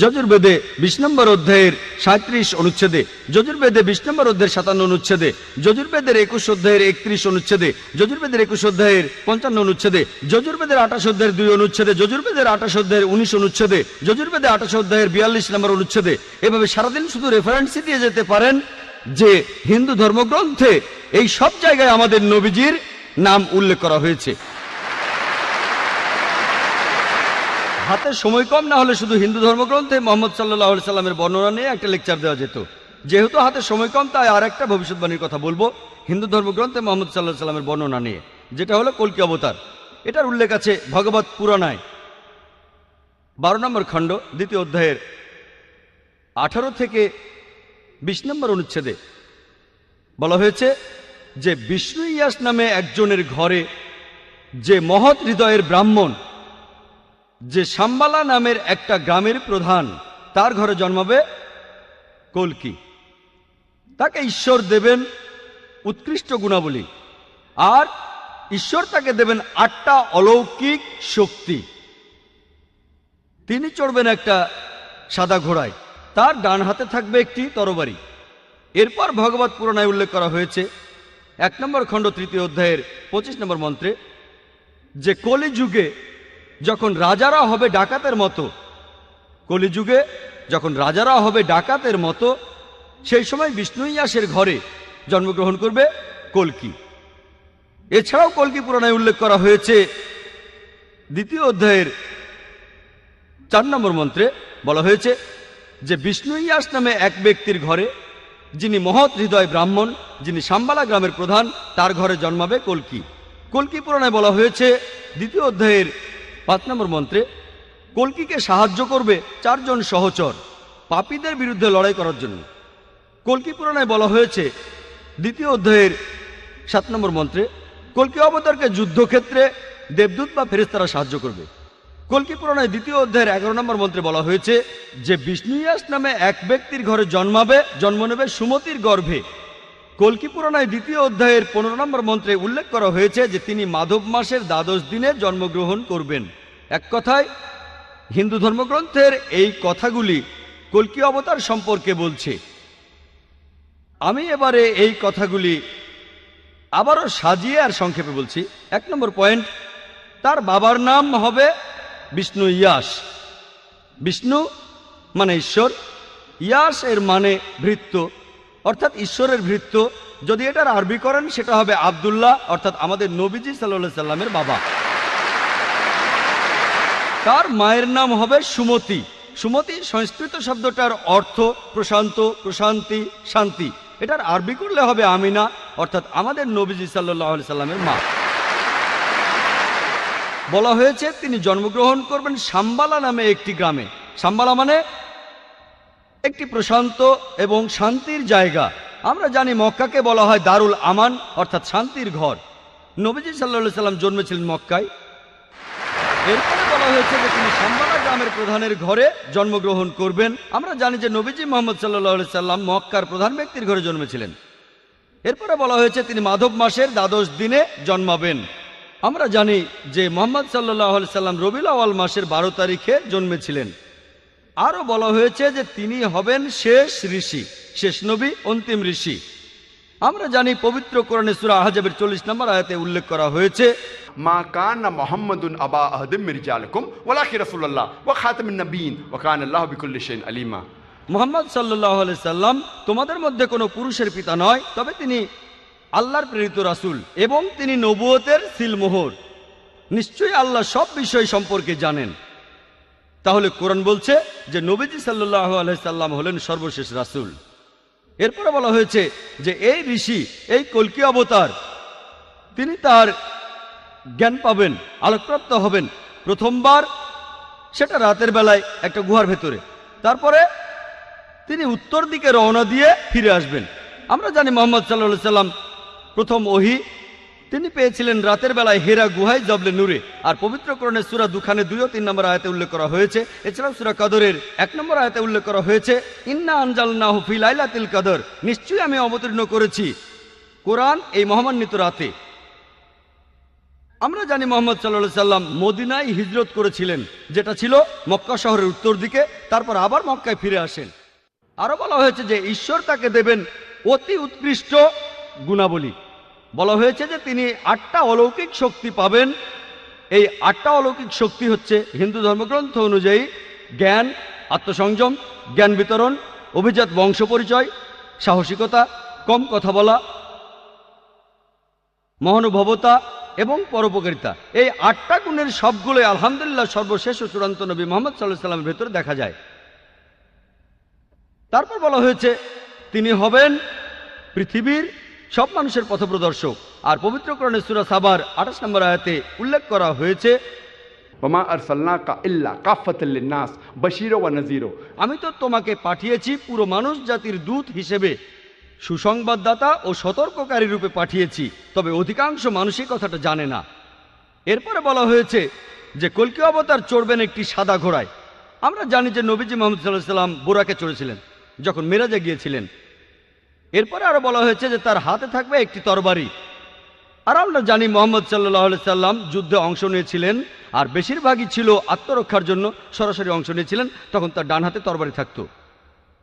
যজুর্বেদে 20 নম্বর অধ্যায়ের 37 অনুচ্ছেদে, যজুর্বেদে 20 নম্বর অধ্যায়ের 57 অনুচ্ছেদে, যজুর্বেদের 21 অধ্যায়ের 31 অনুচ্ছেদে, যজুর্বেদের 21 অধ্যায়ের 55 অনুচ্ছেদে, যজুর্বেদের 28 অধ্যায়ের 2 অনুচ্ছেদে, যজুর্বেদের 28 অধ্যায়ের 19 অনুচ্ছেদে, যজুর্বেদে 28 অধ্যায়ের 42 নম্বর অনুচ্ছেদে। এভাবে সারাদিন শুধু রেফারেন্সই দিয়ে যেতে পারেন যে হিন্দু ধর্মগ্রন্থে এই সব জায়গায় আমাদের নবীজির নাম উল্লেখ করা হয়েছে। হাতে সময় কম না হলে শুধু হিন্দু ধর্মগ্রন্থে মোহাম্মদ সাল্লাল্লাহু আলাইহি সাল্লামের বর্ণনা নিয়ে একটা লেকচার দেওয়া যেত। যেহেতু হাতে সময় কম, তাই আর একটা ভবিষ্যৎবাণীর কথা বলবো হিন্দু ধর্মগ্রন্থে মোহাম্মদ সাল্লাল্লাহু আলাইহি সাল্লামের বর্ণনা নিয়ে, যেটা হলো কল্কি অবতার। এটার উল্লেখ আছে ভগবত পুরাণায় 12 নম্বর খণ্ড 2য় অধ্যায়ের 18 থেকে 20 নম্বর অনুচ্ছেদে বলা হয়েছে যে বিষ্ণু ইয়াস নামে একজনের ঘরে, যে মহৎ হৃদয়ের ব্রাহ্মণ, যে শাম্বালা নামের একটা গ্রামের প্রধান, তার ঘরে জন্মাবে কল্কি। তাকে ঈশ্বর দেবেন উৎকৃষ্ট গুণাবলী, আর ঈশ্বর তাকে দেবেন 8টা অলৌকিক শক্তি। তিনি চড়বেন একটা সাদা ঘোড়ায়, তার ডান হাতে থাকবে একটি তরবারি। এরপর ভগবত পুরাণায় উল্লেখ করা হয়েছে 1 নম্বর খণ্ড 3য় অধ্যায়ের 25 নম্বর মন্ত্রে যে কলিযুগে যখন রাজারা হবে ডাকাতের মতো, কলিযুগে যখন রাজারা হবে ডাকাতের মতো, সেই সময় বিষ্ণু ইয়াসের ঘরে জন্মগ্রহণ করবে কল্কি। এছাড়াও কল্কি পুরাণায় উল্লেখ করা হয়েছে 2য় অধ্যায়ের 4 নম্বর মন্ত্রে বলা হয়েছে যে বিষ্ণু ইয়াস নামে এক ব্যক্তির ঘরে, যিনি মহৎ হৃদয় ব্রাহ্মণ, যিনি শাম্বালা গ্রামের প্রধান, তার ঘরে জন্মাবে কল্কি। কল্কি পুরাণায় বলা হয়েছে 2য় অধ্যায়ের 5 নম্বর মন্ত্রে কল্কিকে সাহায্য করবে 4 জন সহচর পাপীদের বিরুদ্ধে লড়াই করার জন্য। কল্কি পুরাণায় বলা হয়েছে 2য় অধ্যায়ের 7 নম্বর মন্ত্রে কল্কি অবতারকে যুদ্ধক্ষেত্রে দেবদূত বা ফেরেশতারা সাহায্য করবে। কল্কি পুরাণায় 2য় অধ্যায়ের 11 নম্বর মন্ত্রে বলা হয়েছে যে বিষ্ণু ইয়াস নামে এক ব্যক্তির ঘরে জন্ম নেবে সুমতির গর্ভে। কল্কি পুরাণায় 2য় অধ্যায়ের 15 নম্বর মন্ত্রে উল্লেখ করা হয়েছে যে তিনি মাধব মাসের 12 দিনে জন্মগ্রহণ করবেন। এক কথায় হিন্দু ধর্মগ্রন্থের এই কথাগুলি কল্কি অবতার সম্পর্কে বলছে। আমি এবারে এই কথাগুলি আবারও সাজিয়ে আর সংক্ষেপে বলছি। 1 নম্বর পয়েন্ট, তার বাবার নাম হবে বিষ্ণু ইয়াস। বিষ্ণু মানে ঈশ্বর, ইয়াস এর মানে ভৃত্য, অর্থাৎ ঈশ্বরের ভৃত্য। যদি এটার আরবি করেন সেটা হবে আব্দুল্লাহ, অর্থাৎ আমাদের নবীজি সাল্লাল্লাহু আলাইহি সাল্লামের বাবা। তার মায়ের নাম হবে সুমতি। সুমতি সংস্কৃত শব্দটার অর্থ প্রশান্ত, প্রশান্তি, শান্তি। এটার আরবি করলে হবে আমিনা, অর্থাৎ আমাদের নবীজি সাল্লাল্লাহু আলাইহি সাল্লামের মা। বলা হয়েছে তিনি জন্মগ্রহণ করবেন শাম্বালা নামে একটি গ্রামে। শাম্বালা মানে একটি প্রশান্ত এবং শান্তির জায়গা। আমরা জানি মক্কাকে বলা হয় দারুল আমান, অর্থাৎ শান্তির ঘর। নবীজি সাল্লাল্লাহু আলাইহি সাল্লাম জন্মেছিলেন মক্কায়। এরপরে বলা হয়েছে যে তিনি শাম্বালা গ্রামের প্রধানের ঘরে জন্মগ্রহণ করবেন। আমরা জানি যে নবীজি মুহাম্মদ সাল্লাল্লাহু আলাইহি সাল্লাম মক্কার প্রধান ব্যক্তির ঘরে জন্মেছিলেন। এরপরে বলা হয়েছে তিনি মাধব মাসের 12 দিনে জন্মাবেন। আমরা জানি যে মুহাম্মদ সাল্লাল্লাহু আলাইহি সাল্লাম রবিউল আউয়াল মাসের 12 তারিখে জন্মেছিলেন। আরও বলা হয়েছে যে তিনি হবেন শেষ ঋষি, শেষ নবী, অন্তিম ঋষি। আমরা জানি পবিত্র কোরআনে সূরা আহজাবের 40 নম্বর আয়াতে উল্লেখ করা হয়েছে মা কানা মুহাম্মাদুন আবা আহাদিম মির রিজালিকুম ওয়ালাকিন রাসূলুল্লাহ ওয়া খাতামুন নবিয়্যিন ওয়া কানা আল্লাহু বিকুল্লি শাইইন আলিমা। মুহাম্মদ সাল্লাল্লাহু আলাইহি সাল্লাম তোমাদের মধ্যে কোনো পুরুষের পিতা নয়, তবে তিনি আল্লাহর প্রেরিত রাসূল এবং তিনি নবুয়তের সিলমোহর। নিশ্চয়ই আল্লাহ সব বিষয় সম্পর্কে জানেন। তাহলে কোরআন বলছে যে নবীজি সাল্লাল্লাহু আলাইহি সাল্লাম হলেন সর্বশেষ রাসূল। এরপরে বলা হয়েছে যে এই ঋষি, এই কল্কি অবতার, তিনি তার জ্ঞান পাবেন, আলোকপ্রাপ্ত হবেন প্রথমবার সেটা রাতের বেলায় একটা গুহার ভেতরে। তারপরে তিনি উত্তর দিকে রওনা দিয়ে ফিরে আসবেন। আমরা জানি মুহাম্মদ সাল্লাল্লাহু আলাইহি সাল্লাম প্রথম ওহী তিনি পেয়েছিলেন রাতের বেলায় হেরা গুহায় জবলে নূরে। আর পবিত্র কোরআনের সূরা দুখানে 2 ও 3 নম্বর আয়াতে উল্লেখ করা হয়েছে। এছাড়াও সূরা কদরের 1 নম্বর আয়াতে উল্লেখ করা হয়েছে ইন্না আনজালনাহু ফি লাইলাতিল কদর, নিশ্চয়ই আমি অবতীর্ণ করেছি কোরআন এই মহামান্বিত রাতে। আমরা জানি মুহাম্মদ সাল্লাল্লাহু আলাইহি সাল্লাম মদিনায় হিজরত করেছিলেন, যেটা ছিল মক্কা শহরের উত্তর দিকে, তারপর আবার মক্কায় ফিরে আসেন। আরো বলা হয়েছে যে ঈশ্বর তাকে দেবেন অতি উৎকৃষ্ট গুণাবলী। বলা হয়েছে যে তিনি 8টা অলৌকিক শক্তি পাবেন। এই 8টা অলৌকিক শক্তি হচ্ছে হিন্দু ধর্মগ্রন্থ অনুযায়ী জ্ঞান, আত্মসংযম, জ্ঞান বিতরণ, অভিজাত বংশ পরিচয়, সাহসিকতা, কম কথা বলা, মহানুভবতা এবং পরোপকারিতা। এই 8টা গুণের সবগুলোই আলহামদুলিল্লাহ সর্বশেষ ও চূড়ান্ত নবী মুহাম্মদ সাল্লাল্লাহু আলাইহি সাল্লামের ভেতরে দেখা যায়। তারপর বলা হয়েছে তিনি হবেন পৃথিবীর সব মানুষের পথপ্রদর্শক। আর পবিত্র কোরআনে সূরা সাবার 28 নম্বর আয়াতে উল্লেখ করা হয়েছে, ওমা আরসালনাকা ইল্লা কাফাতাল লিন্নাস বাশীরা ওয়া নাযীরা, আমি তো তোমাকে পাঠিয়েছি পুরো মানুষ জাতির দূত হিসেবে, সুসংবাদদাতা ও সতর্ককারী রূপে পাঠিয়েছি, তবে অধিকাংশ মানুষই কথাটা জানে না। এরপরে বলা হয়েছে যে কল্কি অবতার চড়বেন একটি সাদা ঘোড়ায়। আমরা জানি যে নবীজি মুহাম্মদ সাল্লাল্লাহু আলাইহি সাল্লাম বোরাকে চড়েছিলেন যখন মেরাজে গিয়েছিলেন। এরপরে আরো বলা হয়েছে যে তার হাতে থাকবে একটি তরবারি। আর আমরা জানি মুহাম্মদ সাল্লাল্লাহু আলাইহি সাল্লাম যুদ্ধে অংশ নিয়েছিলেন, আর বেশিরভাগই ছিল আত্মরক্ষার জন্য সরাসরি অংশ নিয়েছিলেন, তখন তার ডান হাতে তরবারি থাকত।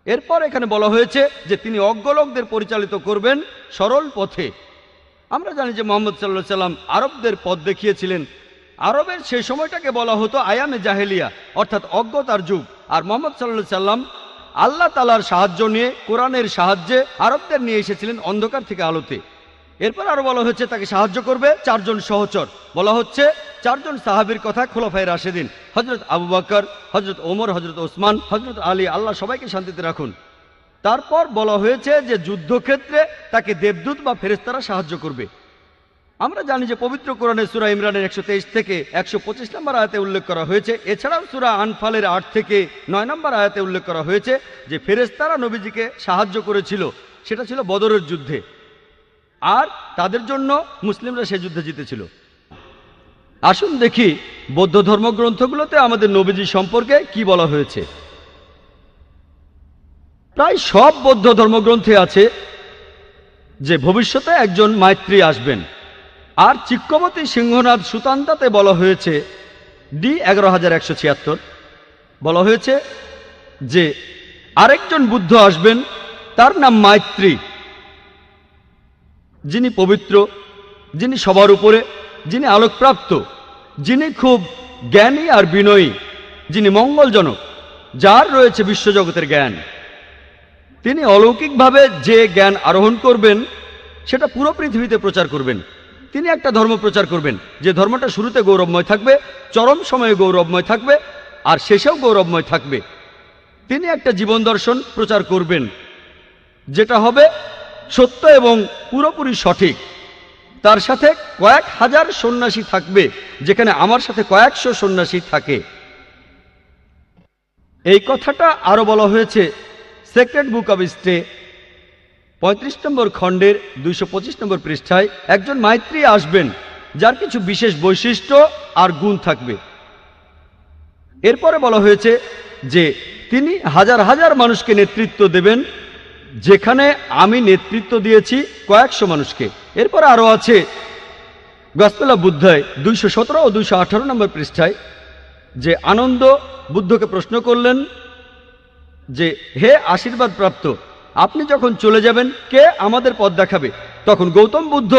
এরপর এখানে বলা হয়েছে যে তিনি অজ্ঞ লোকদের পরিচালিত করবেন সরল পথে। আমরা জানি যে মুহাম্মদ সাল্লাল্লাহু আলাইহি সাল্লাম আরবদের পথ দেখিয়েছিলেন। আরবের সেই সময়টাকে বলা হতো আয়ামে জাহেলিয়া, অর্থাৎ অজ্ঞতার যুগ। আর মুহাম্মদ সাল্লাল্লাহু আলাইহি সাল্লাম আল্লাহ তাআলার সাহায্য নিয়ে, কোরআনের সাহায্যে আরবদের নিয়ে এসেছিলেন অন্ধকার থেকে আলোতে। এরপর আরো বলা হচ্ছে তাকে সাহায্য করবে 4 জন সহচর। বলা হচ্ছে 4 জন সাহাবীর কথা, খোলাফায়ে রাশেদিন, হযরত আবু বকর, হযরত ওমর, হযরত ওসমান, হযরত আলী, আল্লাহ সবাইকে শান্তিতে রাখুন। তারপর বলা হয়েছে যে যুদ্ধক্ষেত্রে তাকে দেবদূত বা ফেরেশতারা সাহায্য করবে। আমরা জানি যে পবিত্র কোরআনে সূরা ইমরানের 123 থেকে 125 নম্বর আয়াতে উল্লেখ করা হয়েছে। এছাড়াও সূরা আনফালের 8 থেকে 9 নম্বর আয়াতে উল্লেখ করা হয়েছে যে ফেরেশতারা নবীজিকে সাহায্য করেছিল, সেটা ছিল বদরের যুদ্ধে। আর তাদের জন্য মুসলিমরা সে যুদ্ধে জিতেছিল। আসুন দেখি বৌদ্ধ ধর্মগ্রন্থগুলোতে আমাদের নবীজি সম্পর্কে কি বলা হয়েছে। প্রায় সব বৌদ্ধ ধর্মগ্রন্থে আছে যে ভবিষ্যতে একজন মাইত্রী আসবেন। আর চিক্কবতী সিংহনাথ সুতান্তাতে বলা হয়েছে ডি 11176 বলা হয়েছে যে আরেকজন বুদ্ধ আসবেন, তার নাম মাইত্রী, যিনি পবিত্র, যিনি সবার উপরে, যিনি আলোকপ্রাপ্ত, যিনি খুব জ্ঞানী আর বিনয়ী, যিনি মঙ্গলজনক, যার রয়েছে বিশ্বজগতের জ্ঞান। তিনি অলৌকিকভাবে যে জ্ঞান আরোহণ করবেন সেটা পুরো পৃথিবীতে প্রচার করবেন। তিনি একটা ধর্ম প্রচার করবেন যে ধর্মটা শুরুতে গৌরবময় থাকবে, চরম সময়ে গৌরবময় থাকবে, আর শেষেও গৌরবময় থাকবে। তিনি একটা জীবন দর্শন প্রচার করবেন যেটা হবে সত্য এবং পুরোপুরি সঠিক। তার সাথে কয়েক হাজার সন্ন্যাসী থাকবে, যেখানে আমার সাথে কয়েকশো সন্ন্যাসী থাকে। এই কথাটা আরো বলা হয়েছে সেক্রেড বুক অব স্টে 35 নম্বর খণ্ডের 225 নম্বর পৃষ্ঠায়। একজন মাইত্রী আসবেন যার কিছু বিশেষ বৈশিষ্ট্য আর গুণ থাকবে। এরপরে বলা হয়েছে যে তিনি হাজার হাজার মানুষকে নেতৃত্ব দেবেন, যেখানে আমি নেতৃত্ব দিয়েছি কয়েকশো মানুষকে। এরপর আরো আছে গসপেল অফ বুদ্ধায় 217 ও 218 নম্বর পৃষ্ঠায় যে আনন্দ বুদ্ধকে প্রশ্ন করলেন যে হে আশীর্বাদ প্রাপ্ত, আপনি যখন চলে যাবেন কে আমাদের পথ দেখাবে? তখন গৌতম বুদ্ধ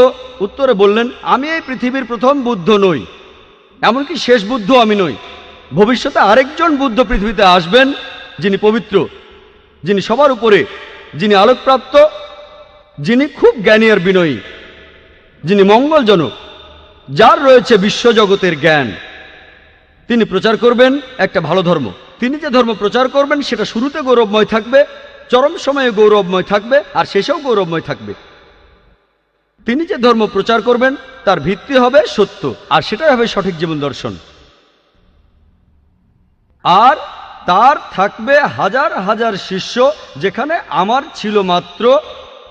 উত্তরে বললেন, আমি এই পৃথিবীর প্রথম বুদ্ধ নই, এমনকি শেষ বুদ্ধ আমি নই। ভবিষ্যতে আরেকজন বুদ্ধ পৃথিবীতে আসবেন, যিনি পবিত্র, যিনি সবার উপরে, যিনি আলোকপ্রাপ্ত, যিনি খুব জ্ঞানী আর বিনয়ী, যিনি মঙ্গলজনক, যার রয়েছে বিশ্বজগতের জ্ঞান। তিনি প্রচার করবেন একটা ভালো ধর্ম। তিনি যে ধর্ম প্রচার করবেন সেটা শুরুতে গৌরবময় থাকবে, চরম সময়ে গৌরবময় থাকবে, আর শেষেও গৌরবময় থাকবে। তিনি যে ধর্ম প্রচার করবেন তার ভিত্তি হবে সত্য, আর সেটাই হবে সঠিক জীবন দর্শন। আর তার থাকবে হাজার হাজার শিষ্য, যেখানে আমার ছিল মাত্র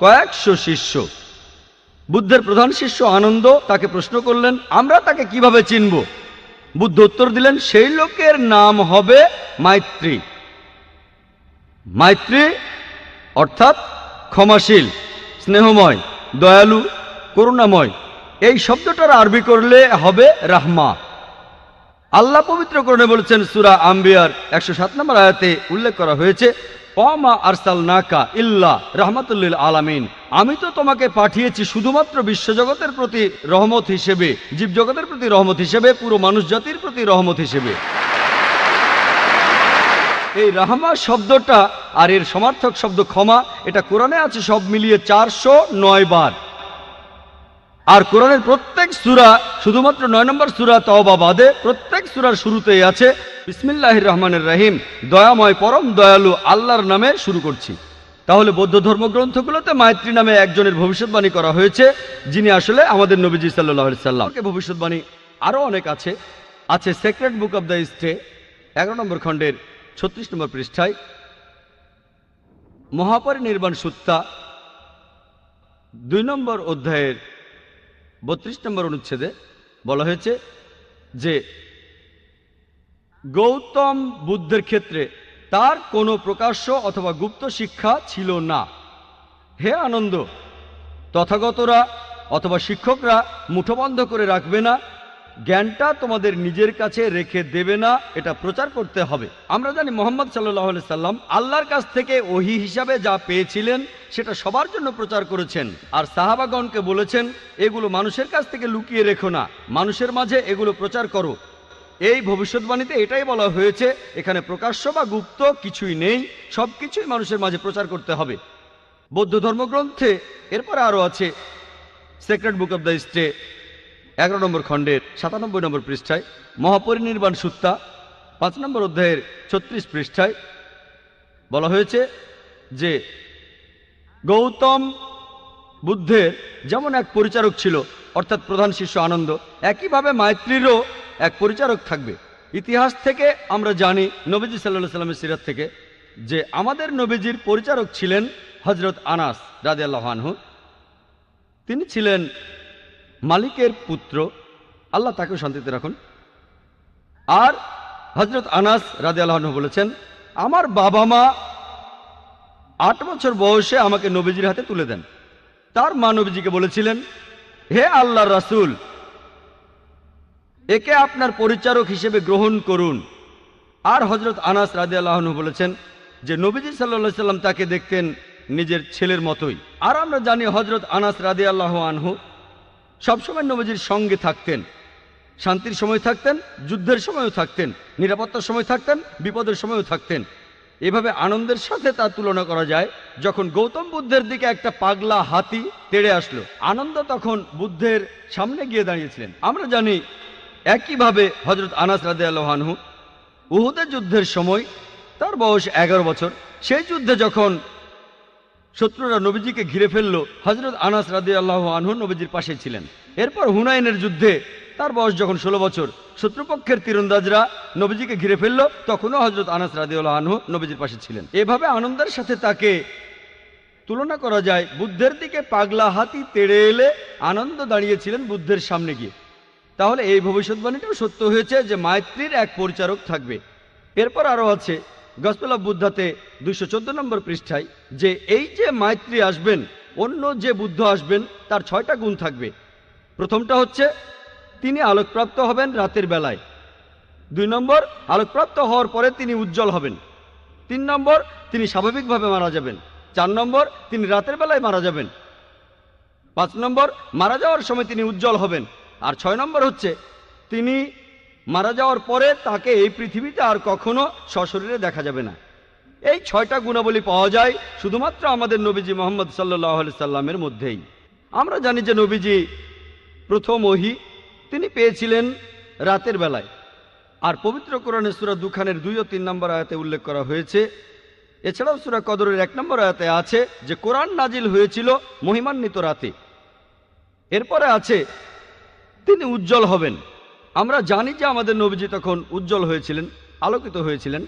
কয়েকশো শিষ্য। বুদ্ধের প্রধান শিষ্য আনন্দ তাকে প্রশ্ন করলেন, আমরা তাকে কিভাবে চিনব? বুদ্ধ উত্তর দিলেন, সেই লোকের নাম হবে মাইত্রী। মাইত্রী অর্থাৎ ক্ষমাশীল, স্নেহময়, দয়ালু, করুণাময়, এই শব্দটার আরবি করলে হবে রাহমা। আল্লাহ পবিত্রকরণে বলেছেন সূরা আম্বিয়ার 107 নম্বর আয়াতে উল্লেখ করা হয়েছে, ওয়ামা আরসালনাকা ইল্লা রাহমাতুল লিল আলামিন, আমি তো তোমাকে পাঠিয়েছি শুধুমাত্র বিশ্বজগতের প্রতি রহমত হিসেবে, জীবজগতের প্রতি রহমত হিসেবে, পুরো মানুষ জাতির প্রতি রহমত হিসেবে। এই রাহমা শব্দটা আর এর সমার্থক শব্দ ক্ষমা, এটা কোরআনে আছে সব মিলিয়ে 409 বার। আর কোরআনের প্রত্যেক সূরা, শুধুমাত্র 9 নম্বর সূরা তাওবা বাদে প্রত্যেক সূরার শুরুতেই আছে বিসমিল্লাহির রহমানির রহিম, দয়াময় পরম দয়ালু আল্লাহর নামে শুরু করছি। তাহলে বৌদ্ধ ধর্মগ্রন্থগুলোতে মায়ত্রী নামে একজনের ভবিষ্যৎবাণী করা হয়েছে, যিনি আসলে আমাদের নবীজি সাল্লাল্লাহু আলাইহি সাল্লাম। ভবিষ্যৎবাণী আরও অনেক আছে। আছে secret book of the stay 11 নম্বর খণ্ডের 36 নম্বর পৃষ্ঠায়, মহাপরিনির্বাণ সুত্তা 2 নম্বর অধ্যায়ের 32 নম্বর অনুচ্ছেদে বলা হয়েছে যে গৌতম বুদ্ধের ক্ষেত্রে তার কোনো প্রকাশ্য অথবা গুপ্ত শিক্ষা ছিল না। হে আনন্দ, তথাগতরা অথবা শিক্ষকরা মুঠোবন্ধ করে রাখবে না, জ্ঞানটা তোমাদের নিজের কাছে রেখে দেবে না, এটা প্রচার করতে হবে। আমরা জানি মুহাম্মদ সাল্লাল্লাহু আলাইহি সাল্লাম আল্লাহর কাছ থেকে ওহী হিসাবে যা পেয়েছিলেন সেটা সবার জন্য প্রচার করেছেন, আর সাহাবাগণকে বলেছেন এগুলো মানুষের কাছ থেকে লুকিয়ে রেখো না, মানুষের মাঝে এগুলো প্রচার করো। এই ভবিষ্যৎবাণীতে এটাই বলা হয়েছে, এখানে প্রকাশ্য বা গুপ্ত কিছুই নেই, সবকিছুই মানুষের মাঝে প্রচার করতে হবে। বৌদ্ধ ধর্মগ্রন্থে এরপরে আরও আছে secret book of the stay 11 নম্বর খণ্ডের 97 নম্বর পৃষ্ঠায়, মহাপরিনির্বাণ সুত্তা 5 নম্বর অধ্যায়ের 36 পৃষ্ঠায় বলা হয়েছে যে গৌতম বুদ্ধের যেমন এক পরিচারক ছিল, অর্থাৎ প্রধান শিষ্য আনন্দ, একইভাবে মায়ত্রীরও এক পরিচারক থাকবে। ইতিহাস থেকে আমরা জানি, নবীজি সাল্লাল্লাহু আলাইহি সাল্লামের সিরাত থেকে, যে আমাদের নবীজির পরিচারক ছিলেন হযরত আনাস রাদিয়াল্লাহু আনহু। তিনি ছিলেন মালিকের পুত্র, আল্লাহ তাকেও শান্তিতে রাখুন। আর হযরত আনাস রাদিয়াল্লাহু আনহু বলেছেন, আমার বাবা মা 8 বছর বয়সে আমাকে নবীজির হাতে তুলে দেন। তার মা নবীজিকে বলেছিলেন, হে আল্লাহর রাসূল, একে আপনার পরিচারক হিসেবে গ্রহণ করুন। আর হযরত আনাস রাদিয়াল্লাহু আনহু বলেছেন যে নবীজি সাল্লাল্লাহু আলাইহি সাল্লাম তাকে দেখতেন নিজের ছেলের মতোই। আর আমরা জানি হযরত আনাস রাদিয়াল্লাহু আনহু সবসময় নবীজির সঙ্গে থাকতেন, শান্তির সময় থাকতেন, যুদ্ধের সময়ও থাকতেন, নিরাপত্তার সময় থাকতেন, বিপদের সময়ও থাকতেন। এভাবে আনন্দের সাথে তার তুলনা করা যায়। যখন গৌতম বুদ্ধের দিকে একটা পাগলা হাতি তেড়ে আসলো, আনন্দ তখন বুদ্ধের সামনে গিয়ে দাঁড়িয়েছিলেন। আমরা জানি একইভাবে হযরত আনাস রাদিয়াল্লাহু আনহু উহুদের যুদ্ধের সময়, তার বয়স 11 বছর, সেই যুদ্ধে যখন শত্রুরা নবীজিকে ঘিরে ফেলল, হযরত আনাস রাদিয়াল্লাহু আনহু নবীজির পাশে ছিলেন। এরপর হুনাইনের যুদ্ধে তার বয়স যখন 16 বছর, শত্রুপক্ষের তীরন্দাজরা নবীজিকে ঘিরে ফেলল, তখনও হযরত আনাস রাদিয়াল্লাহু আনহু নবীজির পাশে ছিলেন। এভাবে আনন্দের সাথে তাকে তুলনা করা যায়। বুদ্ধের দিকে পাগলা হাতি তেড়ে এলে আনন্দ দাঁড়িয়েছিলেন বুদ্ধের সামনে গিয়ে। তাহলে এই ভবিষ্যৎবাণীটাও সত্য হয়েছে যে মায়ত্রীর এক পরিচারক থাকবে। এরপর আরও আছে গসপেল অফ বুদ্ধাতে 214 নম্বর পৃষ্ঠায়, যে এই যে মায়ত্রী আসবেন, অন্য যে বুদ্ধ আসবেন, তার 6টা গুণ থাকবে। প্রথমটা হচ্ছে তিনি আলোকপ্রাপ্ত হবেন রাতের বেলায়। 2 নম্বর, আলোকপ্রাপ্ত হওয়ার পরে তিনি উজ্জ্বল হবেন। 3 নম্বর, তিনি স্বাভাবিকভাবে মারা যাবেন। 4 নম্বর, তিনি রাতের বেলায় মারা যাবেন। 5 নম্বর, মারা যাওয়ার সময় তিনি উজ্জ্বল হবেন। আর 6 নম্বর হচ্ছে তিনি মারা যাওয়ার পরে তাকে এই পৃথিবীতে আর কখনো সশরীরে দেখা যাবে না। এই 6টা গুণাবলী পাওয়া যায় শুধুমাত্র আমাদের নবীজি মুহাম্মদ সাল্লাল্লাহু আলাইহি সাল্লামের মধ্যেই। আমরা জানি যে নবীজি প্রথম ওহী তিনি পেয়েছিলেন রাতের বেলায়। আর পবিত্র কোরআনে সূরা দুখানের 2 ও 3 নম্বর আয়াতে উল্লেখ করা হয়েছে। এছাড়াও সূরা কদরের 1 নম্বর আয়াতে আছে যে কোরআন নাজিল হয়েছিল মহিমান্বিত রাতে। এরপরে আছে তিনি উজ্জ্বল হবেন। আমরা জানি যে আমাদের নবীজি তখন উজ্জ্বল হয়েছিলেন, আলোকিত হয়েছিলেন।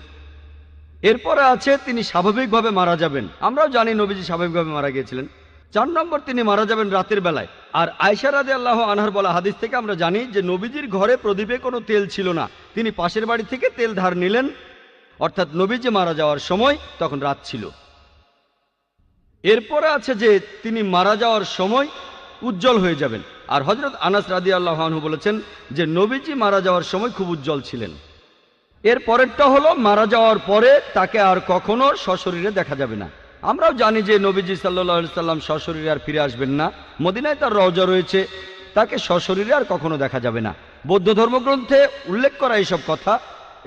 এরপরে আছে তিনি স্বাভাবিকভাবে মারা যাবেন। আমরাও জানি নবীজি স্বাভাবিকভাবে মারা গিয়েছিলেন। 4 নম্বর, তিনি মারা যাবেন রাতের বেলায়। আর আয়েশা রাদিয়াল্লাহু আনহার বলা হাদিস থেকে আমরা জানি যে নবীজির ঘরে প্রদীপে কোনো তেল ছিল না, তিনি পাশের বাড়ি থেকে তেল ধার নিলেন। অর্থাৎ নবীজি মারা যাওয়ার সময় তখন রাত ছিল। এরপরে আছে যে তিনি মারা যাওয়ার সময় উজ্জ্বল হয়ে যাবেন। আর হযরত আনাস রাদিয়াল্লাহু আনহু বলেছেন যে নবীজি মারা যাওয়ার সময় খুব উজ্জ্বল ছিলেন। এর পরেরটা হলো মারা যাওয়ার পরে তাকে আর কখনো সশরীরে দেখা যাবে না। আমরাও জানি যে নবীজি সাল্লাল্লাহু আলাইহি সাল্লাম সশরীরে আর ফিরে আসবেন না। মদিনায় তার রওজা রয়েছে, তাকে সশরীরে আর কখনো দেখা যাবে না। বৌদ্ধ ধর্মগ্রন্থে উল্লেখ করা এইসব কথা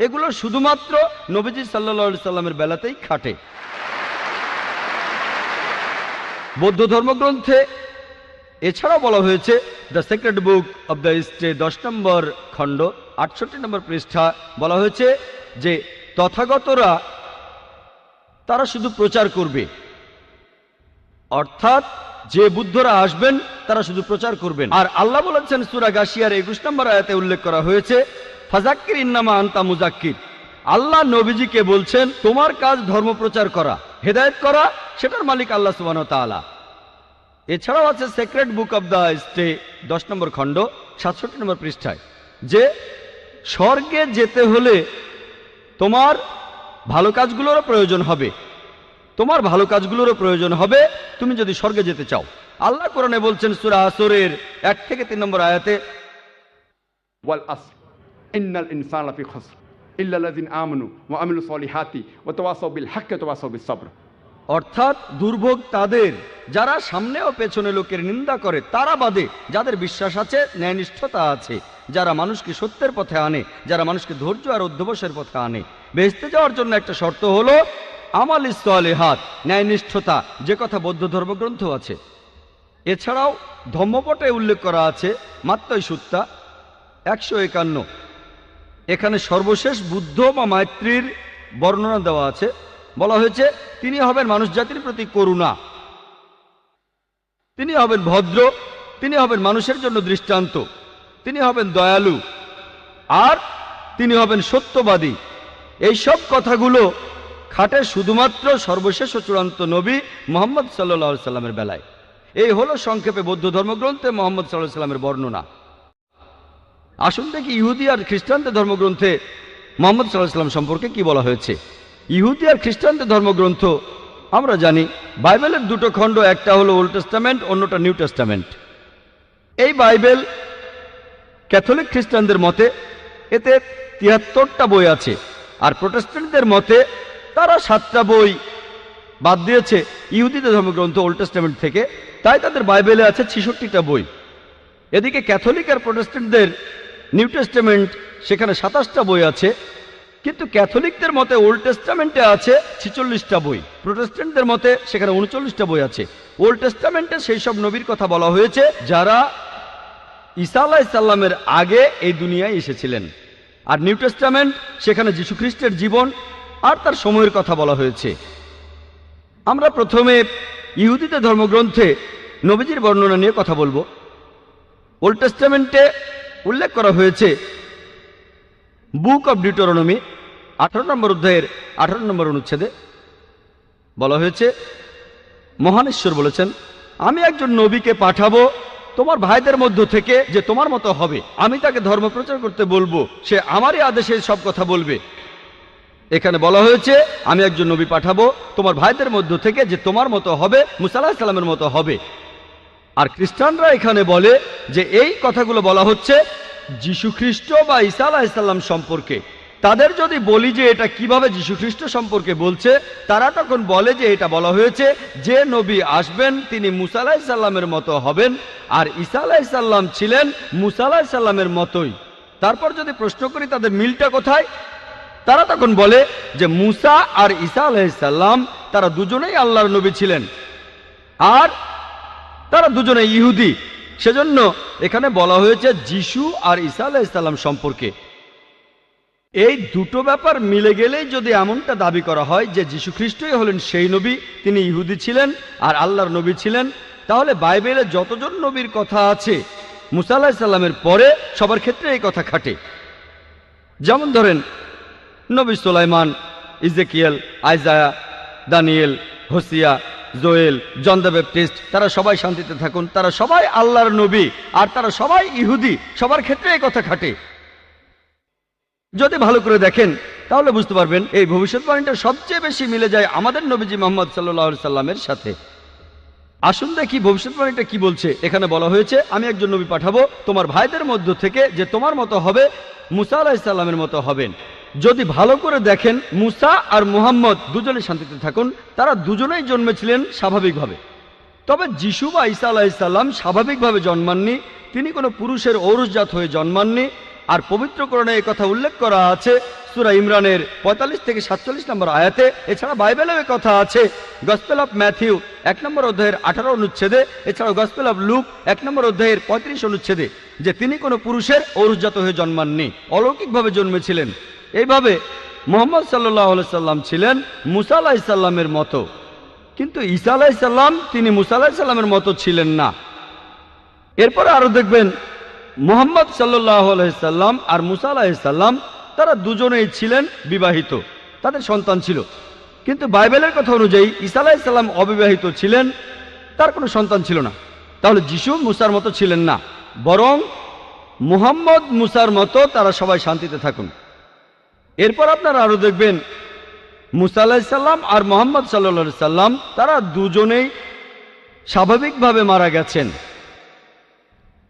এগুলো শুধুমাত্র নবীজি সাল্লাল্লাহু আলাইহি সাল্লামের বেলাতেই খাটে। বৌদ্ধ ধর্মগ্রন্থে এছাড়াও বলা হয়েছে, the secret book of the ইস্টে 10 নম্বর খণ্ড 68 নম্বর পৃষ্ঠা বলা হয়েছে যে তথাগতরা তারা শুধু প্রচার করবে, অর্থাৎ যে বুদ্ধরা আসবেন তারা শুধু প্রচার করবেন। আর আল্লাহ বলেছেন সূরা গাশিয়ার 21 নম্বর আয়াতে উল্লেখ করা হয়েছে, ফাযাক্কির ইন্নামা আনতা মুযাক্কির। আল্লাহ নবীজিকে বলছেন তোমার কাজ ধর্ম প্রচার করা, হেদায়েত করা, সেটার মালিক আল্লাহ সুবহানাহু ওয়া তাআলা। এছাড়াও আছে সিক্রেট বুক অব দ্য ইস্টে 10 নম্বর খণ্ড 67 নম্বর পৃষ্ঠায় যে স্বর্গে যেতে হলে তোমার ভালো কাজগুলোরও প্রয়োজন হবে, তোমার ভালো কাজগুলোরও প্রয়োজন হবে তুমি যদি স্বর্গে যেতে চাও। আল্লাহ কোরআনে বলছেন সূরা আসরের 1 থেকে 3 নম্বর আয়াতে, ওয়াল আসর ইন্নাল ইনসানা লাফি খুসর ইল্লা আল্লাযিনা আমানু ওয়া আমিলুস সলিহাতি ওয়া তাওয়াসাউ বিল হাক্কি ওয়া তাওয়াসাউ বিস সাবর। অর্থাৎ দুর্ভোগ তাদের যারা সামনে ও পেছনে লোকের নিন্দা করে, তারা বাদে যাদের বিশ্বাস আছে, ন্যায়নিষ্ঠতা আছে, যারা মানুষকে সত্যের পথে আনে, যারা মানুষকে ধৈর্য আর অধ্যবসায়ের পথে আনে। বেহেশতে যাওয়ার জন্য একটা শর্ত হলো আমালিস সালিহাত, ন্যায়নিষ্ঠতা, যে কথা বৌদ্ধ ধর্মগ্রন্থ আছে। এছাড়াও ধম্মপটে উল্লেখ করা আছে মাত্তই সুত্তা 151, এখানে সর্বশেষ বুদ্ধ বা মাতৃর বর্ণনা দেওয়া আছে। বলা হয়েছে তিনি হবেন মানুষ জাতির প্রতি করুণা, তিনি হবেন ভদ্র, তিনি হবেন মানুষের জন্য দৃষ্টান্ত, তিনি হবেন দয়ালু, আর তিনি হবেন সত্যবাদী। এই সব কথাগুলো খাটে শুধুমাত্র সর্বশেষ ও চূড়ান্ত নবী মুহাম্মদ সাল্লাল্লাহু আলাইহি সাল্লামের বেলায়। এই হলো সংক্ষেপে বৌদ্ধ ধর্মগ্রন্থে মুহাম্মদ সাল্লাল্লাহু আলাইহি সাল্লামের বর্ণনা। আসুন দেখি ইহুদি আর খ্রিস্টানদের ধর্মগ্রন্থে মুহাম্মদ সাল্লাল্লাহু আলাইহি সাল্লাম সম্পর্কে কি বলা হয়েছে। ইহুদি আর খ্রিস্টানদের ধর্মগ্রন্থ আমরা জানি বাইবেলের দুটো খণ্ড, একটা হলো ওল্ড টেস্টামেন্ট, অন্যটা নিউ টেস্টামেন্ট। এই বাইবেল ক্যাথলিক খ্রিস্টানদের মতে এতে 73টা বই আছে, আর প্রোটেস্ট্যান্টদের মতে তারা 7টা বই বাদ দিয়েছে ইহুদিদের ধর্মগ্রন্থ ওল্ড টেস্টামেন্ট থেকে, তাই তাদের বাইবেলে আছে 66টা বই। এদিকে ক্যাথলিক আর প্রোটেস্ট্যান্টদের নিউ টেস্টামেন্ট, সেখানে 27টা বই আছে, কিন্তু ক্যাথলিকদের মতে ওল্ড টেস্টামেন্টে আছে 46টা বই, প্রোটেস্ট্যান্টদের মতে সেখানে 39টা বই আছে। ওল্ড টেস্টামেন্টে সেই সব নবীর কথা বলা হয়েছে যারা ঈসা আলাইহিস সালামের আগে এই দুনিয়ায় এসেছিলেন, আর নিউ টেস্টামেন্ট সেখানে যীশু খ্রিস্টের জীবন আর তার সময়ের কথা বলা হয়েছে। আমরা প্রথমে ইহুদিদের ধর্মগ্রন্থে নবীজির বর্ণনা নিয়ে কথা বলবো। ওল্ড টেস্টামেন্টে উল্লেখ করা হয়েছে বুক অব ডিউটেরোনমি 18 নম্বর অধ্যায়ের 18 নম্বর অনুচ্ছেদে বলা হয়েছে, মহান ঈশ্বর বলেছেন, আমি একজন নবীকে পাঠাবো তোমার ভাইদের মধ্য থেকে যে তোমার মতো হবে, আমি তাকে ধর্ম প্রচার করতে বলবো, সে আমারই আদেশে সব কথা বলবে। এখানে বলা হয়েছে আমি একজন নবী পাঠাবো তোমার ভাইদের মধ্য থেকে যে তোমার মতো হবে, মুসা আলাইহিস সালামের মতো হবে। আর খ্রিস্টানরা এখানে বলে যে এই কথাগুলো বলা হচ্ছে যীশু খ্রিস্ট বা ঈসা আলাইহিস সালাম সম্পর্কে। তাদের যদি বলি যে এটা কিভাবে যীশু খ্রিস্ট সম্পর্কে বলছে, তারা তখন বলে যে এটা বলা হয়েছে যে নবী আসবেন তিনি মুসা আলাইহিস সালামের মতো হবেন, আর ঈসা আলাইহিস সালাম ছিলেন মুসা আলাইহিস সালামের মতোই। তারপর যদি প্রশ্ন করি তাদের মিলটা কোথায়, তারা তখন বলে যে মুসা আর ঈসা আলাইহিস সালাম তারা দুজনেই আল্লাহর নবী ছিলেন, আর তারা দুজনেই ইহুদি। সেজন্য এখানে বলা হয়েছে যিশু আর ঈসা আলাইহিস সালাম সম্পর্কে। এই দুটো ব্যাপার মিলে গেলেই যদি এমনটা দাবি করা হয় যে যীশু খ্রিস্টই হলেন সেই নবী, তিনি ইহুদি ছিলেন আর আল্লাহর নবী ছিলেন, তাহলে বাইবেলে যতজন নবীর কথা আছে মুসা আলাইহিস সালামের পরে সবার ক্ষেত্রে এই কথা খাটে। যেমন ধরেন নবী সুলাইমান, Ezekiel, Isaiah, Daniel, Hosea, Joel, John the Baptist, তারা সবাই শান্তিতে থাকুন, তারা সবাই আল্লাহর নবী আর তারা সবাই ইহুদি, সবার ক্ষেত্রে এই কথা খাটে। যদি ভালো করে দেখেন তাহলে বুঝতে পারবেন এই ভবিষ্যৎবাণীটা সবচেয়ে বেশি মিলে যায় আমাদের নবীজি মুহাম্মদ সাল্লাল্লাহু আলাইহি সাল্লামের সাথে। আসুন দেখি ভবিষ্যৎবাণীটা কি বলছে। এখানে বলা হয়েছে, আমি একজন নবী পাঠাবো তোমার ভাইদের মধ্য থেকে, যে তোমার মতো হবে, মুসা আলাইহিস সালামের মতো হবেন। যদি ভালো করে দেখেন, মুসা আর মুহাম্মদ দুজনে শান্তিতে থাকুন, তারা দুজনেই জন্মেছিলেন স্বাভাবিকভাবে। তবে যিশু বা ঈসা আলাইহিস সালাম স্বাভাবিকভাবে জন্মাননি, তিনি কোনো পুরুষের ঔরসজাত হয়ে জন্মাননি। আর পবিত্র কোরআনে এই কথা উল্লেখ করা আছে সূরা ইমরানের 45 থেকে 47 নম্বর আয়াতে। এছাড়া বাইবেলেও এই কথা আছে গসপেল অফ ম্যাথিউ 1 নম্বর অধ্যায়ের 18 অনুচ্ছেদে, এছাড়াও গসপেল অফ লুক 1 নম্বর অধ্যায়ের 35 অনুচ্ছেদে, যে তিনি কোনো পুরুষের ঔরসজাত হয়ে জন্মাননি, অলৌকিকভাবে জন্মেছিলেন। এইভাবে মুহাম্মদ সাল্লাল্লাহু আলাইহি সাল্লাম ছিলেন মুসা আলাইহিস সালামের মতো, কিন্তু ঈসা আলাইহিস সালাম তিনি মুসা আলাইহিস সালামের মতো ছিলেন না। এরপরে আরো দেখবেন মুহাম্মদ সাল্লাল্লাহু আলাইহি সাল্লাম আর মুসা আলাইহিস সালাম তারা দুজনেই ছিলেন বিবাহিত, তাদের সন্তান ছিল। কিন্তু বাইবেলের কথা অনুযায়ী ঈসা আলাইহিস সালাম অবিবাহিত ছিলেন, তার কোনো সন্তান ছিল না। তাহলে যিশু মুসার মতো ছিলেন না, বরং মুহাম্মদ মুসার মতো তারা সবাই শান্তিতে থাকুন। এরপর আপনারা আরো দেখবেন মুসা আলাইহিস সালাম আর মুহাম্মদ সাল্লাল্লাহু আলাইহি সাল্লাম তারা দুজনেই স্বাভাবিকভাবে মারা গেছেন।